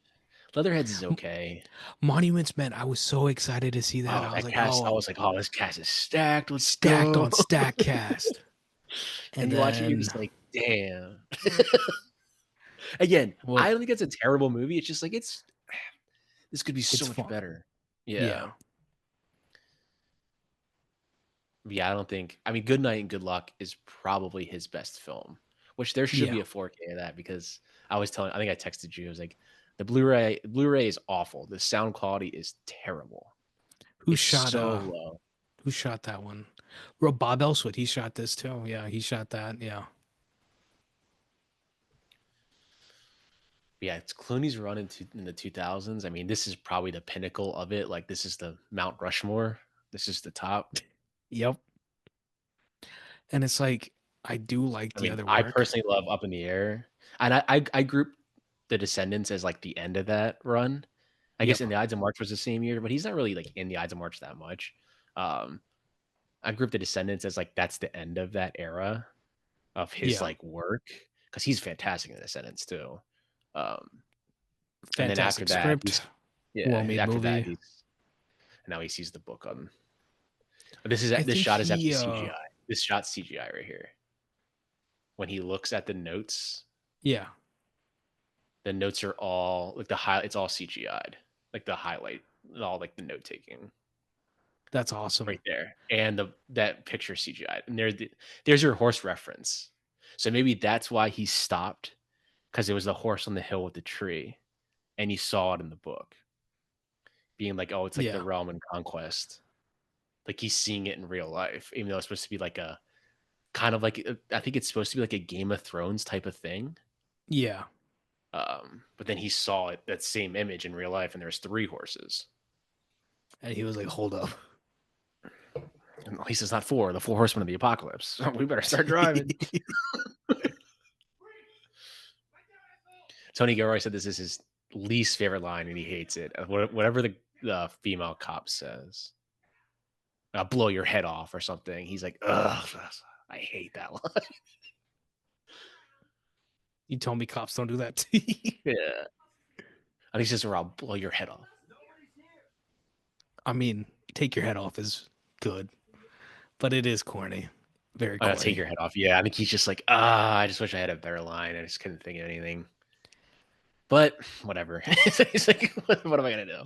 Leatherheads is okay. Monuments Men, I was so excited to see that. Oh, I was that like, cast! I oh, was like, oh, this cast is stacked. Let's stacked go. on stack cast. And And you watch it, you're then, just like, damn. Again, well, I don't think it's a terrible movie. It's just like this could be so it's much fun. better. Yeah. Yeah. Yeah, I don't think. I mean, Good Night and Good Luck is probably his best film, which there should Yeah. be a 4K of that because I was telling. I think I texted you. I was like, the Blu-ray is awful. The sound quality is terrible. Who It's shot so low. who shot that one? Well, Bob Elswood, he shot this too. Yeah, he shot that. Yeah. Yeah, it's Clooney's run in the 2000s. I mean, this is probably the pinnacle of it. Like, this is the Mount Rushmore. This is the top. Yep. And it's like I do like I the mean, other I work. personally love Up in the Air, and I group The Descendants as like the end of that run. I guess Yep. in the Ides of March was the same year, but he's not really like in the Ides of March that much. Um, I group The Descendants as like that's the end of that era of his Yeah. like work because he's fantastic in The Descendants too. Um, and then after Fantastic that, script. he's yeah. Well made After that, movie. he's now he sees the book on. I This think shot is actually he CGI. This shot's CGI right here. When he looks at yeah, the notes are all like the high. It's all CGI'd, like the highlight, all like the note taking that's awesome. right there, and that picture CGI'd. And there's your horse reference. So maybe that's why he stopped because it was the horse on the hill with the tree, and he saw it in the book, being like, oh, it's like the Yeah. realm and conquest. Like he's seeing it in real life, even though it's supposed to be like a kind of like I think it's supposed to be like a Game of Thrones type of thing. Yeah. But then he saw it that same image in real life, and there's three horses. And he was like, hold up. And at least it's not four. The four horsemen of the apocalypse. We better start driving. Tony Gilroy said this is his least favorite line, and he hates it. Whatever the female cop says, "I'll blow your head off" or something. He's like, "Ugh, I hate that line." You told me cops don't do that. Yeah, and he says, "Or I'll blow your head off." I mean, take your head off is good, but it is corny. Very Oh, take corny. your head off. Yeah, I think he's just like, I just wish I had a better line. I just couldn't think of anything. But whatever. He's like, what am I gonna do?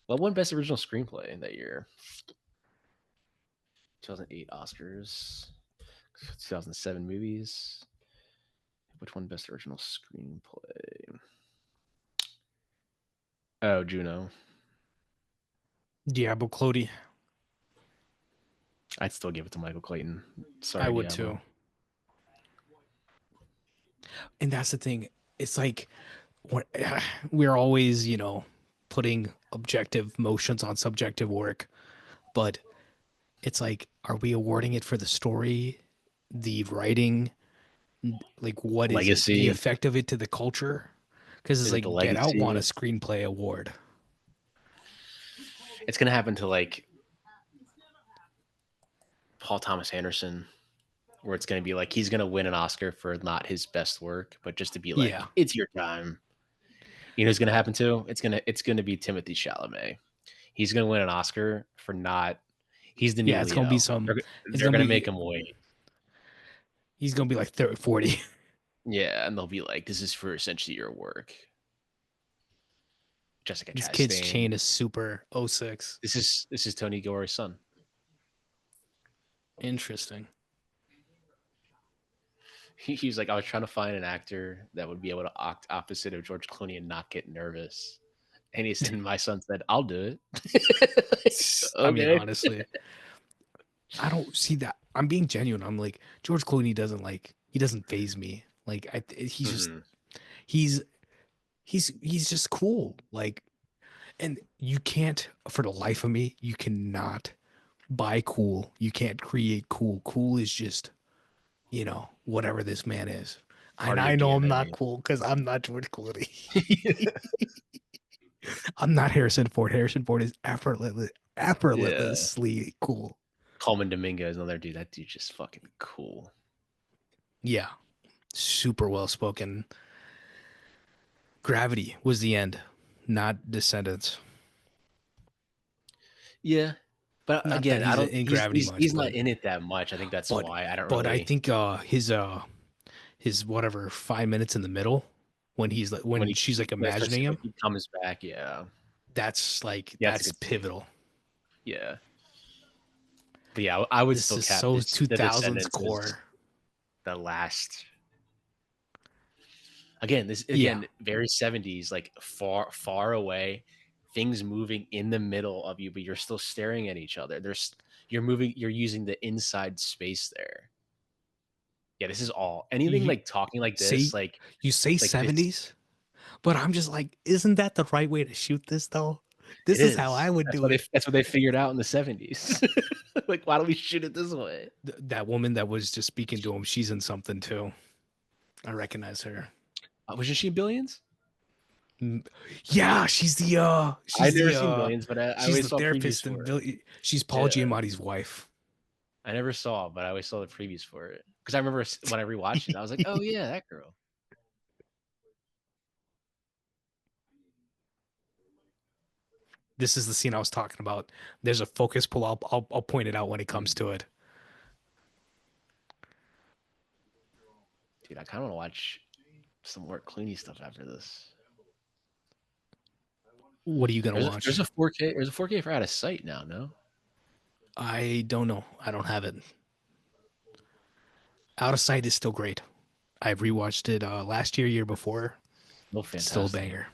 What won Best Original Screenplay in that year? 2008 Oscars, 2007 movies. Which one Best Original Screenplay? Oh, Juno. Diablo Cody. I'd still give it to Michael Clayton. I Sorry, would too. Diablo. And that's the thing. It's like what we're always, putting objective motions on subjective work, but it's like, are we awarding it for the story, the writing, like what is it? The Legacy. effect of it to the culture? Because it's Is it the like Get Out won a legacy? screenplay award. It's gonna happen to like Paul Thomas Anderson. where it's going to be like he's going to win an Oscar for not his best work, but just to be Yeah. like, it's your time. You know what's going to happen too? It's gonna be Timothy Chalamet. He's going to win an Oscar for not. He's the new Yeah, it's gonna be Leo. some. It's They're gonna going to be. make him wait. He's gonna be like 30, 40. Yeah, and they'll be like, this is for essentially your work. Jessica This kid's Chastain. chain is super '06. This is Tony Gore's son. Interesting. He's like, I was trying to find an actor that would be able to act opposite of George Clooney and not get nervous. And my son said, I'll do it. Like, I mean, okay. honestly, I don't see that. I'm being genuine. I'm like George Clooney doesn't like. He doesn't phase me. Like he's just Mhm. he's he's just cool. Like, and you can't for the life of me, you cannot buy cool. You can't create cool. Cool is just whatever this man is. Part And of your I know I'm not DNA. cool because I'm not George Clooney. I'm not Harrison Ford. Harrison Ford is Yeah. effortlessly cool. Coleman Domingo is another dude. That dude's just fucking cool. Yeah, super well spoken. Gravity was the end, not Descendants. Yeah. But Not that again, I he's don't in Gravity he's much, not in it that much. I think that's but why I don't but I really think his whatever 5 minutes in the middle when he's like when when he she's like when it starts imagining him, like he comes back, yeah. that's like Yeah, that's a that's good scene. pivotal. Yeah. But yeah, I would This still is cap so this The 2000s Descendants is core. the last. Again, this Yeah, again very 70s, like far away, things moving in the middle of you, but you're still staring at each other. You're moving, you're using the inside space there. Yeah, this is all anything you like talking like this, say you say like this. 70s, but I'm just like, isn't that the right way to shoot this though? It This is how is. I would do it. That's what they figured out in the 70s. Like, why don't we shoot it this way? That woman that was just speaking to him, she's in something too. I recognize her. Wasn't she in Billions? Yeah, I never seen Billions, but I she's always the saw previews therapist and for it. Billy. She's Paul Yeah, Giamatti's wife. I never saw, but I always saw the previews for it because I remember when I rewatched it, I was like, "Oh yeah, that girl." This is the scene I was talking about. There's a focus pull. I'll point it out when it comes Mm. to it. Dude, I kind of want to watch some more Clooney stuff after this. What are you gonna There's watch? a 4K. There's a 4K for Out of Sight now. No, I don't know. I don't have it. Out of Sight is still great. I rewatched it last year, year before. no, Still a fantastic. banger.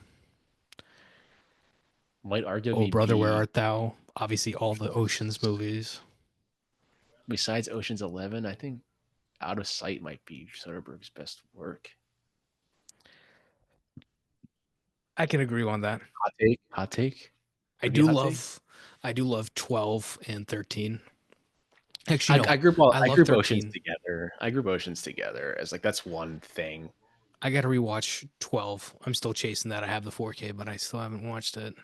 Might Oh arguably brother, where be art thou? Obviously, all the Ocean's movies. besides Ocean's 11. I think Out of Sight might be Soderbergh's best work. I can agree on that. Hot take. Hot take. I Would it be a do hot take? love, I do love 12 and 13. Actually, no, I I love group Oceans 13. together. I group Oceans together as like that's one thing. I got to rewatch 12. I'm still chasing that. I have the 4K, but I still haven't watched it.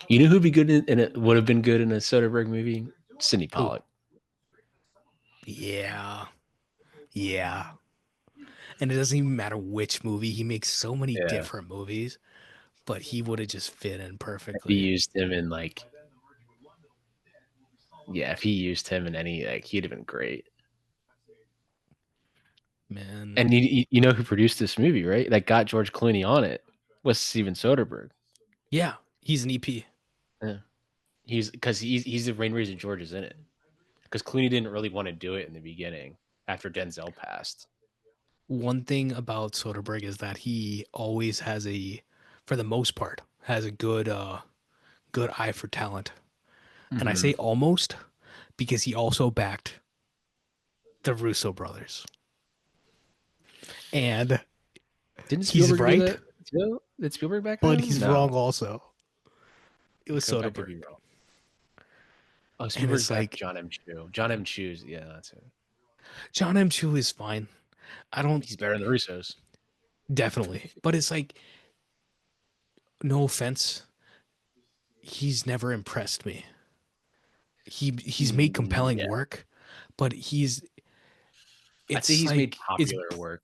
You know who'd be good in it? Would have been good in a Soderbergh movie? Sidney Who? Pollack. Yeah. Yeah. And it doesn't even matter which movie. He makes so many Yeah, different movies, but he would have just fit in if he perfectly. used him in like, yeah, if he used him in any like, he'd have been great. Man. And you know who produced this movie, right? That got George Clooney on it was Steven Soderbergh. Yeah. He's an EP. Yeah, he's the main reason George is in it. Because Clooney didn't really want to do it in the beginning after Denzel passed. One thing about Soderbergh is that he always has for the most part, has a good eye for talent. And I Mm-hmm. say almost because he also backed the Russo brothers. And Didn't he's Spielberg do right, that too? Did Spielberg back but them? he's No. wrong also. It was I could Soderbergh. be wrong. Oh, And Spielberg it's back like John M. Chu. John M. Chu's. Yeah, that's it. John M. Chu is fine. I don't He's better than the Russos. definitely, but it's like no offense, he's never impressed me. he's made compelling Yeah, work, but I'd say it's he's made like it's popular work.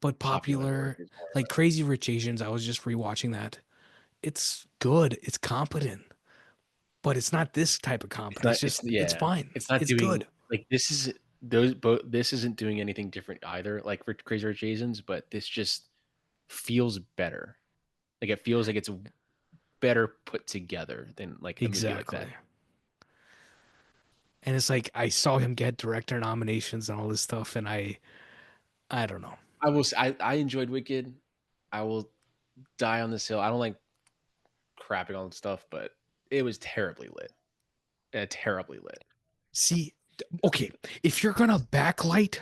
but Popular work popular. is more Like Crazy Rich Asians, I was just rewatching that. It's good. It's competent, but it's not this type of it's competent. not It's it's just it's yeah, fine. it's not It's doing good. like this is those both this isn't doing anything different either, like for Crazy Rich Asians, but this just feels better. Like it feels like it's better put together than like a movie like that. Exactly. And it's like I saw him get director nominations and all this stuff, and I don't know. I enjoyed Wicked. I will die on this hill. I don't like crapping on stuff, but it was terribly lit. Terribly lit. See, okay, if you're gonna backlight,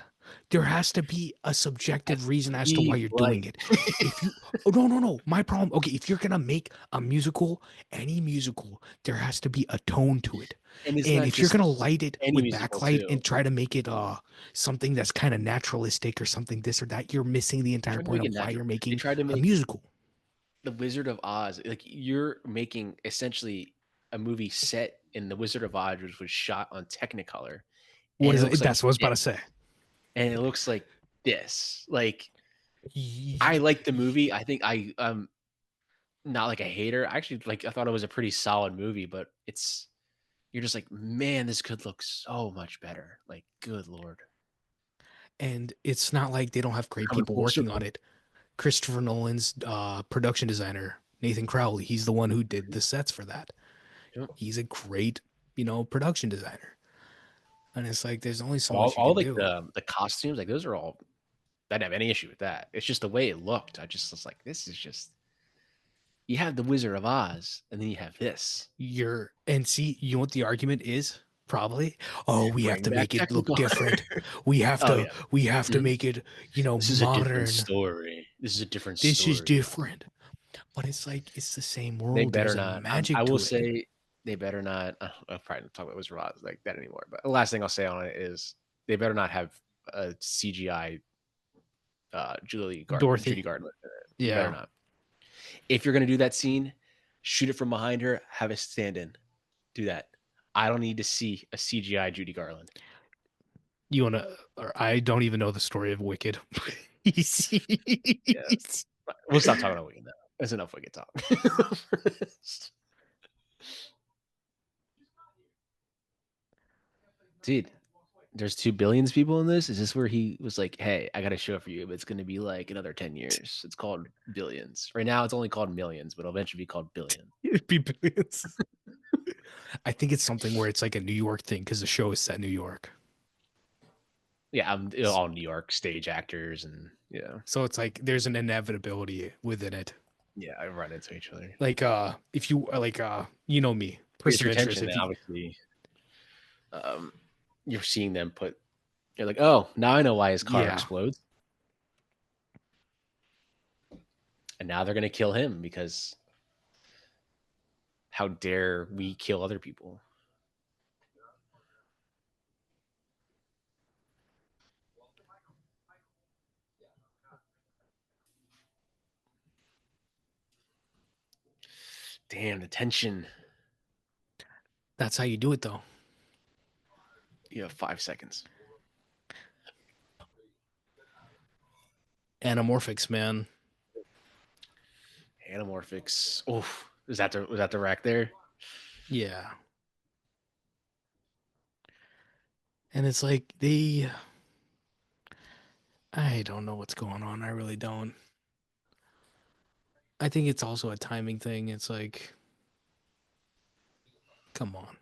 there has to be a subjective That's reason as to why Steve you're Light. doing it. If you, oh no, no, no, my problem. Okay, if you're gonna make a musical, any musical, there has to be a tone to it. And it's And not if you're just gonna light it any with musical backlight too. and try to make it something that's kind of naturalistic or something this or that, you're missing the They entire tried to point make of it why you're natural. They making tried to a make musical. The Wizard of Oz like you're making essentially a movie set in the Wizard of Oz, which was shot on Technicolor, What and it is it? looks like That's what I was about to this, say. and it looks like this. Like I Y- like the movie. I think not like a hater. Actually, like I thought it was a pretty solid movie, but it's you're just like, man, this could look so much better. Like, good lord, And it's not like they don't have we're great coming people full working on circle. it. Christopher Nolan's production designer, Nathan Crowley. He's the one who did the sets for that. Yep. He's a great, production designer. And it's like there's only so much you All can like do. the costumes, like those are all. I didn't have any issue with that. It's just the way it looked. I just was like, this is just. You have the Wizard of Oz, and then you have this. And see, you know what the argument is? Probably, oh, we have Bring to back make it look technical. different. We have Oh to yeah. we have to Mhm. make it, This is a different modern. story. This is a different This is story. different. But it's like it's the same They world. better There's a not. I magic will to it. say they better not. I'll probably not talk about Wizard of Oz like that anymore. But the last thing I'll say on it is they better not have a CGI Dorothy. Judy Garland in it. They better Yeah. not. If you're gonna do that scene, shoot it from behind her. Have a stand-in. Do that. I don't need to see a CGI Judy Garland. You wanna or I don't even know the story of Wicked. He's- Yeah. We'll stop talking about Wicked now. That's enough Wicked talk. Dude, there's 2 billions people in this. Is this where he was like, "Hey, I got a show for you, but it's going to be like another 10 years. It's called billions. Right now, it's only called millions, but it'll eventually be called billion." It'd be billions. I think it's something where it's like a New York thing because the show is set in New York. Yeah, all New York stage actors, and yeah, So it's like there's an inevitability within it. yeah, I run into each other. Like if you like you know me, It gets person your of interest, attention, if then you obviously, um, you're seeing them put. You're like, "Oh, now I know why his car yeah, explodes." And now they're going to kill him because how dare we kill other people? Damn, the tension. that's how you do it though. You have 5 seconds. Anamorphics, man. Anamorphics. Oh, was that the rack there? Yeah. And it's like I don't know what's going on. I really don't. I think it's also a timing thing. It's like, come on.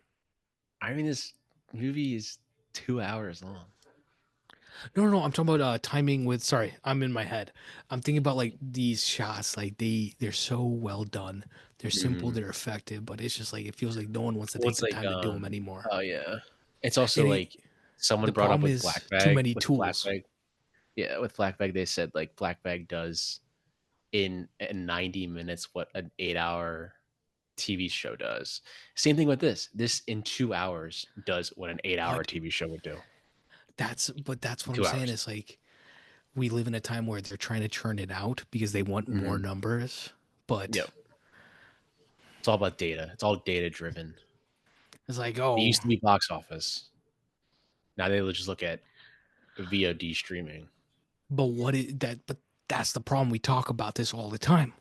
I mean, this movie is 2 hours long. No, no, no. I'm talking about timing with. Sorry, I'm in my head. I'm thinking about like these shots. Like they're so well done. They're simple. Mhm. They're effective. But it's just like it feels like no one wants to Well, take it's the like, time to do them anymore. oh yeah, it's And also like someone the brought up problem with Black is too Bag. many With Black tools. Bag, yeah, with Black Bag, they said like Black Bag does in 90 minutes what an 8 hour TV show does. Same thing with this. This in 2 hours does what an 8 hour But TV show would do. that's In what I'm two saying. hours. Is like we live in a time where they're trying to churn it out because they want more Mhm. numbers. But Yep. It's all about data. It's all data driven. It's like, It oh, used to be box office. Now they just look at VOD streaming. but what is that? But that's the problem. We talk about this all the time.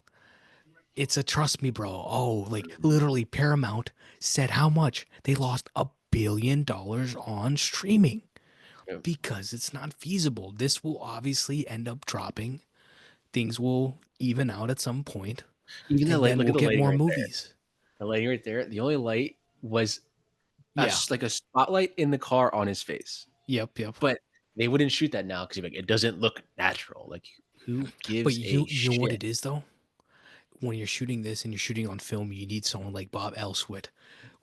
It's a trust me, bro. Oh, like Mhm. literally, Paramount said how much they lost $1 billion on streaming Yeah. because it's not feasible. This will obviously end up dropping. Things will even out at some point, Even the and light, then look we'll at the get lighting more right there. movies. The lighting right there. The only light was Yeah. like a spotlight in the car on his face. Yep. Yep. But they wouldn't shoot that now because like, it doesn't look natural. Like who But gives a you know what shit? it is though. When you're shooting this and you're shooting on film, you need someone like Bob Elswit,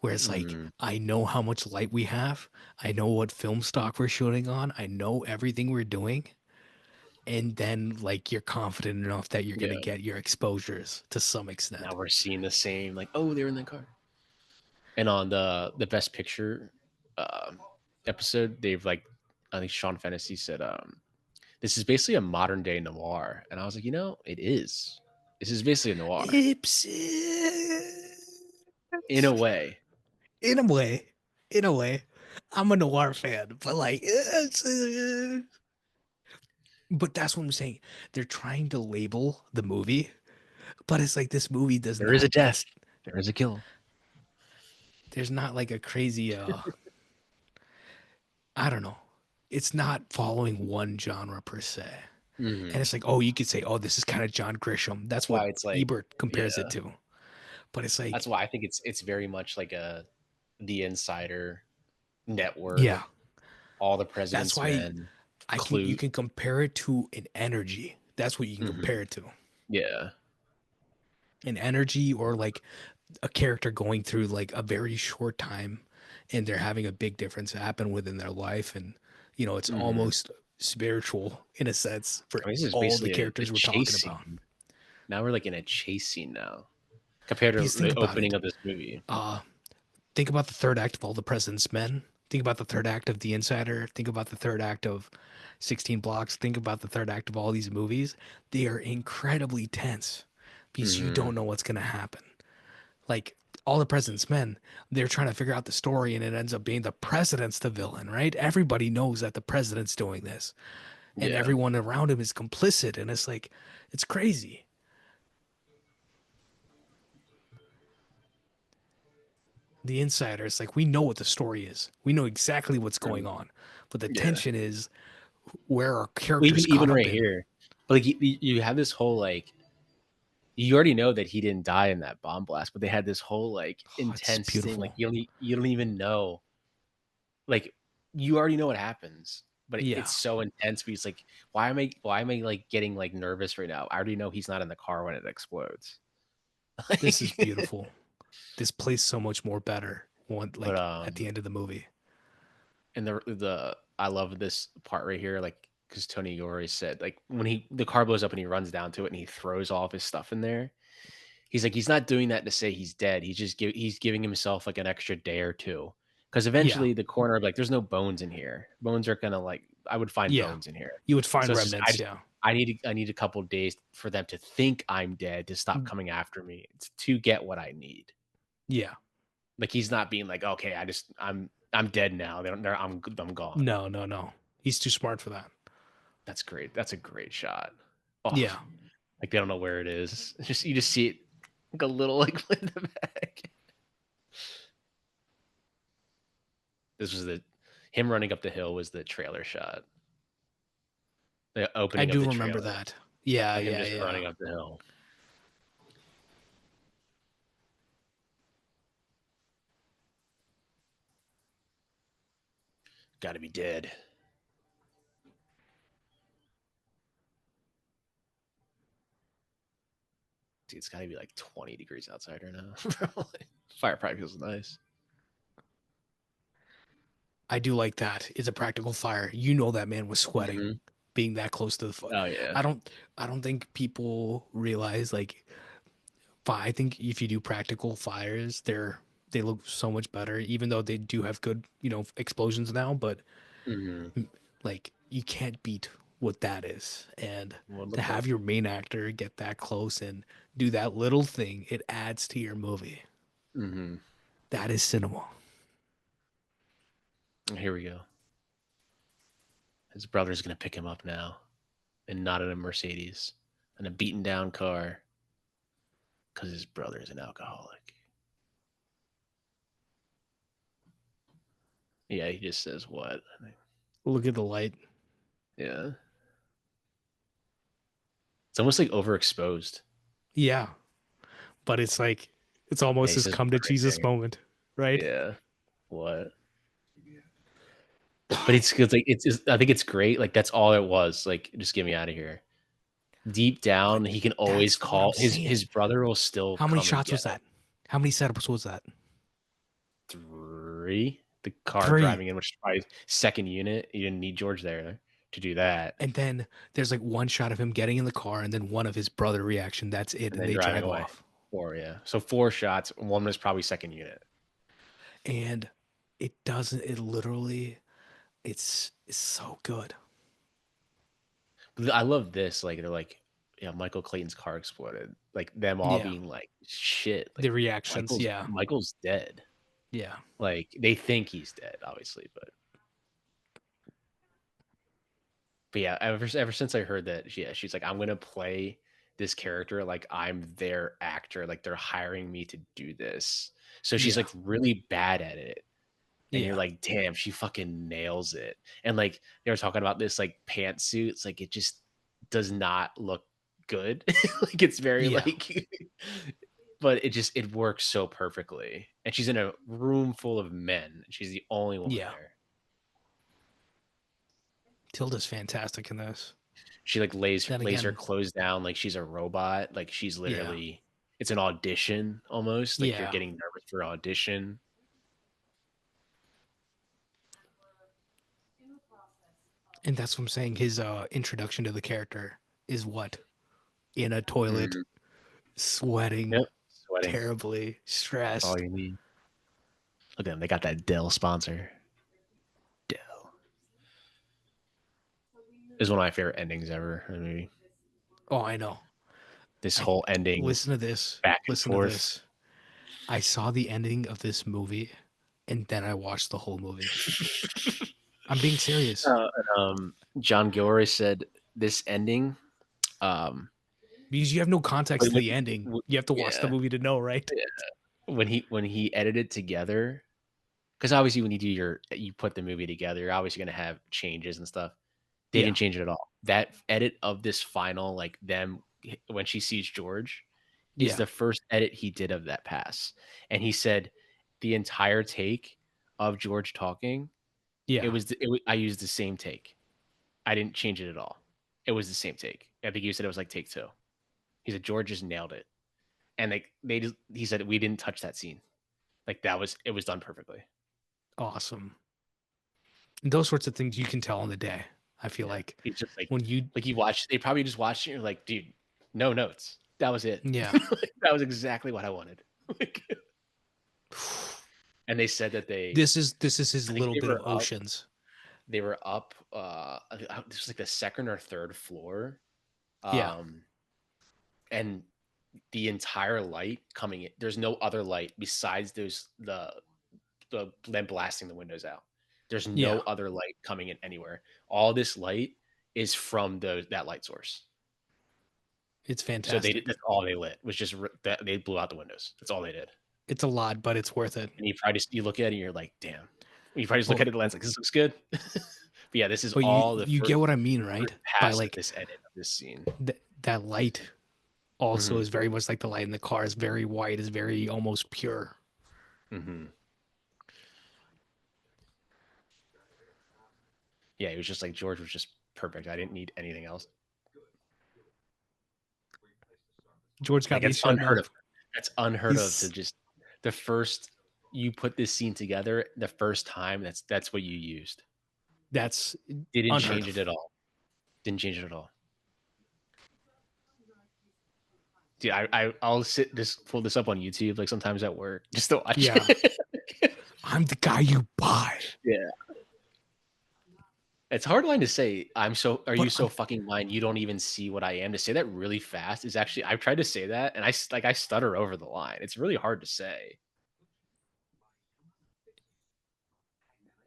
where it's like, Mhm. I know how much light we have, I know what film stock we're shooting on, I know everything we're doing, and then like you're confident enough that you're gonna Yeah. get your exposures to some Now extent. we're seeing the same. Like oh, they're in the car. And on the best picture episode, they've like I think Sean Fennessy said this is basically a modern day noir, and I was like, you know, it is. This is basically a noir in a Ipsis. way. In a way, in a way, I'm a noir fan, but like, but that's what I'm saying. They're trying to label the movie, but it's like this movie does There is not. a death. It's There is a kill. there's not like a crazy. I don't know. It's not following one genre per se, and Hmm. it's like, oh, you could say, oh, this is kind of John Grisham. That's That's what why it's like, Ebert compares it yeah. to. But it's That's like, why I think it's very much like a The Insider, yeah, Network, All the that's President's why Men, I can. You Clute. can compare it to an energy. That's what you can Hmm. compare it to. Yeah. An energy or like a character going through like a very short time and they're having a big difference happen within their life and it's Hmm. almost spiritual in a sense for I mean, this is all the basically a characters we're talking chase about. scene. Now we're like in a chase scene now compared to Because think the about opening it. of this movie. uh think about the third act of All the President's Men. Think about the third act of The Insider. Think about the third act of 16 Blocks. Think about the third act of all these movies. They are incredibly tense because you Hmm. don't know what's going to happen. Like All the President's Men, they're trying to figure out the story and it ends up being the president's the villain, right? Everybody knows that the president's doing this and Yeah. everyone around him is complicit. And it's like, it's crazy. The Insider, it's like, we know what the story is, we know exactly what's going Mm. on. But the Yeah. tension is where are Well, characters even caught up right in? here, but like you have this whole like you already know that he didn't die in that bomb blast, but they had this whole like Oh, it's intense thing. Like beautiful. you don't even know. Like you already know what happens, but Yeah, it's so intense. Because like, why am I like getting like nervous right now? I already know he's not in the car when it explodes. this is Like, beautiful. This plays so much more better one but like at the end of the movie. and the I love this part right here, like because Tony Yori said like when the car blows up and he runs down to it and he throws all of his stuff in there. He's like, he's not doing that to say he's dead. He's giving himself like an extra day or two. Because Yeah, eventually the coroner like, there's no bones in here. Bones are gonna like I would find yeah, bones in here. you would So find it's just remnants. Yeah, I need a couple days for them to think I'm dead to stop coming after me to get what I need. yeah. Like he's not being like, okay, I'm dead now. I'm gone. No, no, no. He's too smart for that. That's great. That's a great shot. Oh, Yeah, like they don't know where it is. It's just you just see it like a little like in the back. This was the him running up the hill was the trailer shot. The I opening of do the remember trailer that. Yeah, of him yeah, just yeah. running up the hill. Got to be dead. Dude, it's got to be like 20 degrees outside right now. Fire probably feels nice. I do like that. It's a practical fire. You know that man was sweating Hmm. being that close to the fire. Oh yeah. I don't I don't think people realize like I think if you do practical fires, they look so much better even though they do have good, explosions now, but Hmm. like you can't beat what that is. And What it to looked have like. your main actor get that close and do that little thing, it adds to your movie. Hmm. That is cinema. Here we go. His brother's gonna pick him up now, and not in a Mercedes, in a beaten down car, because his brother's an alcoholic. Yeah, he just says what? Look at the light. Yeah, it's almost like overexposed. Yeah, but it's like it's Yeah, almost he his says come to what right Jesus there. moment, right? Yeah, what? But it's like I think it's great. Like that's all it was. Like just get me out of here. Deep But down, he can always that's what I'm call his saying. brother will still How many come and shots get was him. that? How many setups was that? 3. The car Three. driving in, which is probably second unit. You didn't need George there to do that, And then there's like one shot of him getting in the car and then one of his brother reaction. That's it. and And then they driving drive away. off. 4, yeah. So 4 shots. One was probably second unit. And it doesn't, it literally, it's so good. But I love this. Like they're like, yeah, Michael Clayton's car exploded. Like them all Yeah. being like, shit. The Like reactions. Yeah. Michael's dead. Yeah. Like they think he's dead, obviously, but yeah, ever since I heard that, yeah, she's like, I'm gonna play this character like I'm their actor, like they're hiring me to do this. So she's Yeah. like really bad at it. And you're Yeah. like, damn, she fucking nails it. And like they were talking about this like pantsuit. It's like it just does not look good. Like it's very Yeah. like but it works so perfectly. And she's in a room full of men. She's the only woman Yeah. there. Tilda's fantastic in this. She like Then lays her again, clothes down like she's a robot. Like she's yeah. literally it's an audition almost. Like you're Yeah. getting nervous for audition. And that's what I'm saying. His introduction to the character is what? In a toilet, Mhm. sweating Yep. Sweating. terribly, That's all stressed. you need. Look at them. They got that Dell sponsor. Dell is one of my favorite endings ever in the movie. Oh, I know. This I whole ending listen to this. back and Listen to forth. this. I saw the ending of this movie and then I watched the whole movie. I'm being serious. John Gilroy said this ending. Um, Because you have no context when, to the ending. when- You have to watch the yeah, movie to know, right? yeah, when he edited together, because obviously when you do you put the movie together, you're obviously going to have changes and stuff. They Yeah. didn't change it at all. That edit of this final, like them when she sees George, is Yeah. the first edit he did of that pass. And he said the entire take of George talking, Yeah. I used the same take. I didn't change it at all. It was the same take. I think you said it was like take 2. He said George just nailed it. And like he said we didn't touch that scene. Like it was done perfectly. Awesome. And those sorts of things you can tell on the day. I feel Yeah. like It's just when you, like you watch they probably just watched it and you're like, dude, no notes. That was it. yeah. Like, that was exactly what I wanted. Like, and they said that This is his I think little bit of oceans. they were up this was like the second or third floor. Yeah. Um and the entire light coming in, there's no other light besides the them blasting the windows out. There's Yeah. no other light coming in anywhere. All this light is from that light source. It's So fantastic. that's all they lit was just that they blew out the windows. That's all they did. It's a lot, but it's worth it. And you probably just you look at it and you're like, damn. You probably just look Well, at it the lens like this looks good. But yeah, this is but you all you get what I mean, first right? By pass of like this edit of this scene. that light also Hmm. is very much like the light in the car is very white, is very almost pure. Hmm. Yeah, it was just like George was just perfect. I didn't need anything else. George got Like me it's shutting unheard up. of. That's unheard of to He's just the first you put this scene together the first time. That's what you used. That's Didn't unheard change it of. at all. Didn't change it at all. Dude, I'll sit just pull this up on YouTube like sometimes at work just to watch Yeah. it. I'm the guy you buy. Yeah. It's a hard line to say. Are you But so fucking blind you don't even see what I am? To say that really fast is actually I've tried to say that and I stutter over the line. It's really hard to say.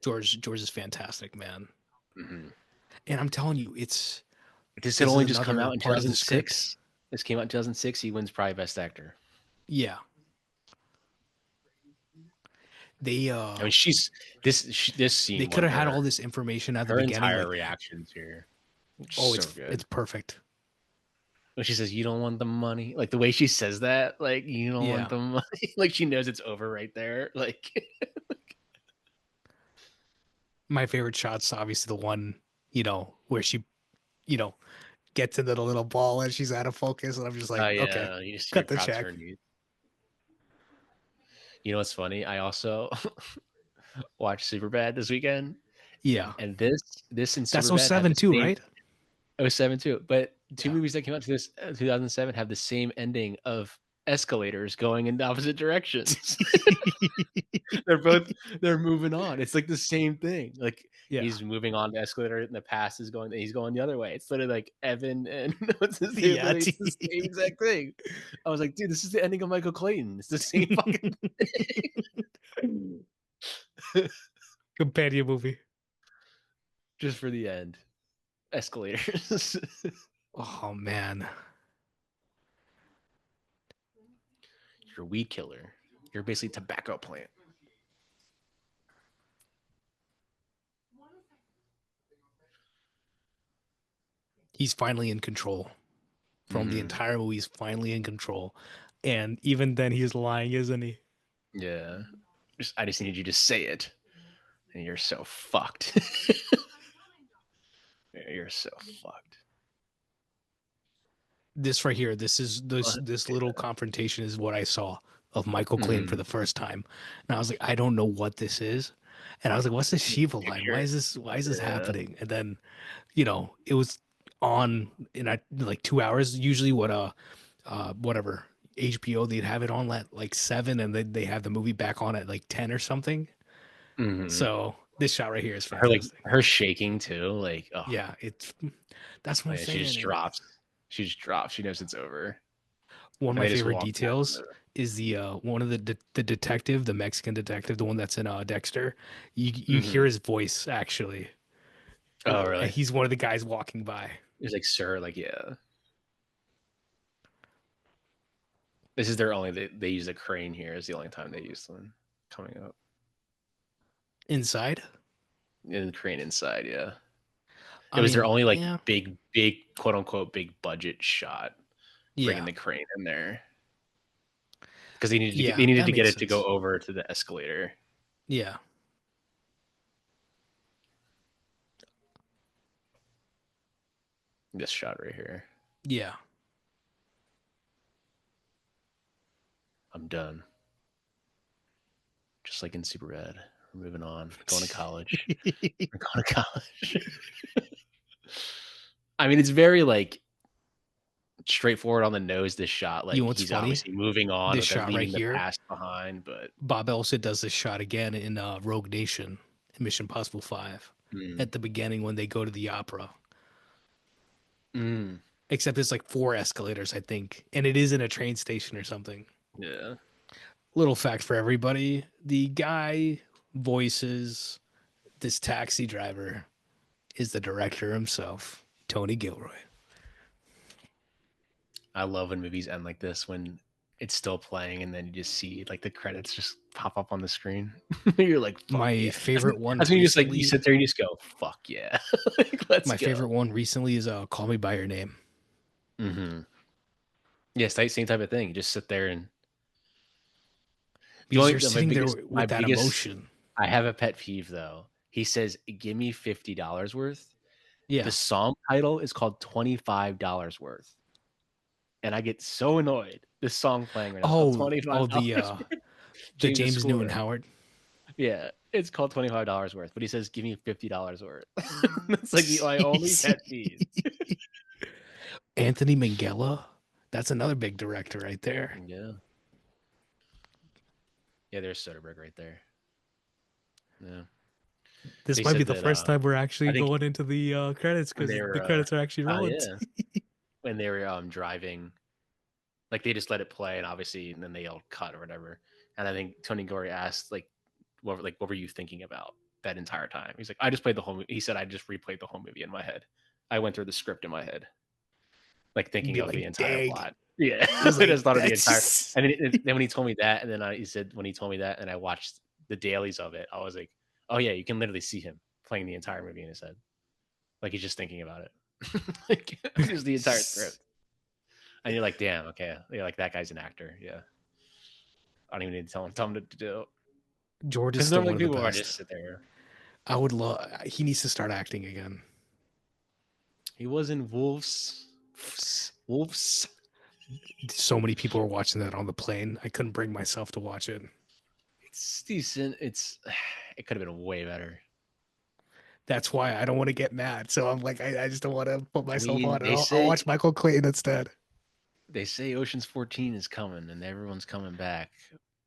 George is fantastic, man. Mhm. And I'm telling you, it's This had this is only just come another out in part of the script. 2006. This came out in 2006. He wins probably Best Actor. Yeah, they I mean, she's this they scene could when have had all this information at the her beginning. entire Like, reactions here, oh, just so it's good. perfect. When she says, "You don't want the money," like the way she says that, like you don't want Yeah, the money, like she knows it's over right there. Like, my favorite shot's obviously the one, where she, you know, gets into the little ball and she's out of focus, and I'm just oh like, okay, yeah, you just see her cut the drop to check. her knees. You know what's funny? I also watched Superbad this weekend, Yeah, and this and that's Superbad have '07 the too, same. right? Oh, 7 too. But two Yeah. movies that came out to this 2007 have the same ending of escalators going in opposite directions. they're both they're moving on. It's like the same thing. Like Yeah. he's moving on the escalator and the past is going he's going the other way. It's literally like Evan and what's his name? Yeah. Literally, it's the same exact thing. I was like, dude, this is the ending of Michael Clayton. It's the same fucking thing. Companion movie. Just for the end. Escalators. Oh man, You're a weed killer. You're basically a tobacco plant. he's finally in control. From the Hmm. entire movie, he's finally in control, and even then, he's lying, isn't he? Yeah. I just needed you to say it. And you're so fucked. You're so fucked. This right here, this little confrontation is what I saw of Michael Clayton for Mm-hmm. the first time, and I was like, I don't know what this is, and I was like, what's this Shiva line? Picture Why it. is this? Why is this Yeah. happening? And then, it was on in like 2 hours. Usually, whatever HBO they'd have it on at like 7, and then they have the movie back on at like 10 or something. Hmm. So this shot right here is Her like fantastic. her shaking too. Like, oh Yeah, that's what I'm man, she saying. just And drops. She just drops. She knows it's over. one of And my they just favorite walk back in details the is the one of the detective, the Mexican detective, the one that's in Dexter. You hear hmm. his voice actually. Oh, And really? he's one of the guys walking by. It's like, sir, like, yeah. This is their only they use a crane here is the only time they use them coming up. Inside. In the crane inside, yeah. It I was their mean, only like yeah, big quote unquote big budget shot bringing yeah, the crane in there because they yeah, needed that to get makes it to go sense. over to the escalator. Yeah, This shot right here. yeah. I'm done. Just like in Super Red. We're moving on. Going to college. We're going to college. I mean, it's very like straightforward on the nose. This shot, You know like what's he's funny? obviously moving on This with shot right leaving the here, past behind, but Bob Elsa does this shot again in Rogue Nation in Mission Possible 5 mm, at the beginning when they go to the opera. mm, Except it's like 4 escalators, I think, and it is in a train station or something. yeah, Little fact for everybody: the guy voices this taxi driver is the director himself, Tony Gilroy. I love when movies end like this when it's still playing and then you just see like the credits just pop up on the screen. You're like, fuck My yeah. favorite one That's when you just like you recently, sit there and you just go, fuck yeah. Like, let's my favorite go. one recently is "Call Me by Your Name." Hmm. Yes, same type of thing. You just sit there and Because you're sitting there my with that biggest emotion. I have a pet peeve though. He says, "Give me $50 worth." The Yeah. song title is called $25 worth, and I get so annoyed. This song playing right now is called Oh, $25 worth. the James's James Newton score. Howard. Yeah, it's called $25 worth, but he says, "Give me $50 worth." That's like my only pet peeve. Anthony Minghella. That's another big director right there. Yeah, yeah. There's Soderbergh right there. Yeah, This they might be said the that. first time we're I actually think going into the credits when because they the were, credits are actually oh rolling. yeah, when they were driving, like they just let it play, and obviously, and then they all cut or whatever. And I think Tony Gore asked, like, what were you thinking about? that entire time. He's like, I just played the whole. He said I just replayed the whole movie in my head. I went through the script in my head, like You'd thinking be of the like, entire dang. plot. Yeah, He's I like, just thought of the that's entire. just And then when he told me that, and then he said when he told me that, and I watched the dailies of it, I was like, oh yeah, you can literally see him playing the entire movie in his head, like he's just thinking about it, like just the entire script. And you're like, damn, okay, you're like that guy's an actor. Yeah, I don't even need to tell him to do George is because still normally one of the people are best. just sit there. I would love. He needs to start acting again. He was in Wolves. Wolves. So many people were watching that on the plane. I couldn't bring myself to watch it. It's decent. It could have been way better. That's why I don't want to get mad. So I'm like, I just don't want to put I myself mean, on it. I'll watch Michael Clayton instead. they say Ocean's 14 is coming and everyone's coming back.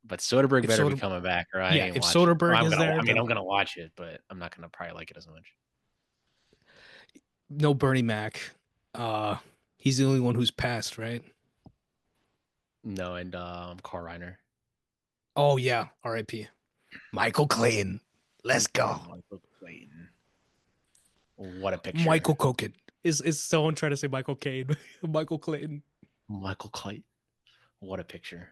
But Soderbergh If better be Soder, coming back or I yeah, ain't if watching. Soderbergh is there, I mean, I'm then gonna watch it, but I'm not gonna probably like it as much. no Bernie Mac. He's the only one who's passed, right? No, and Carl Reiner. Oh yeah, R.I.P. Michael Clayton. Let's go. Michael Clayton. What a picture. Michael Coken. Is someone trying to say Michael Caine? Michael Clayton. Michael Clayton. What a picture.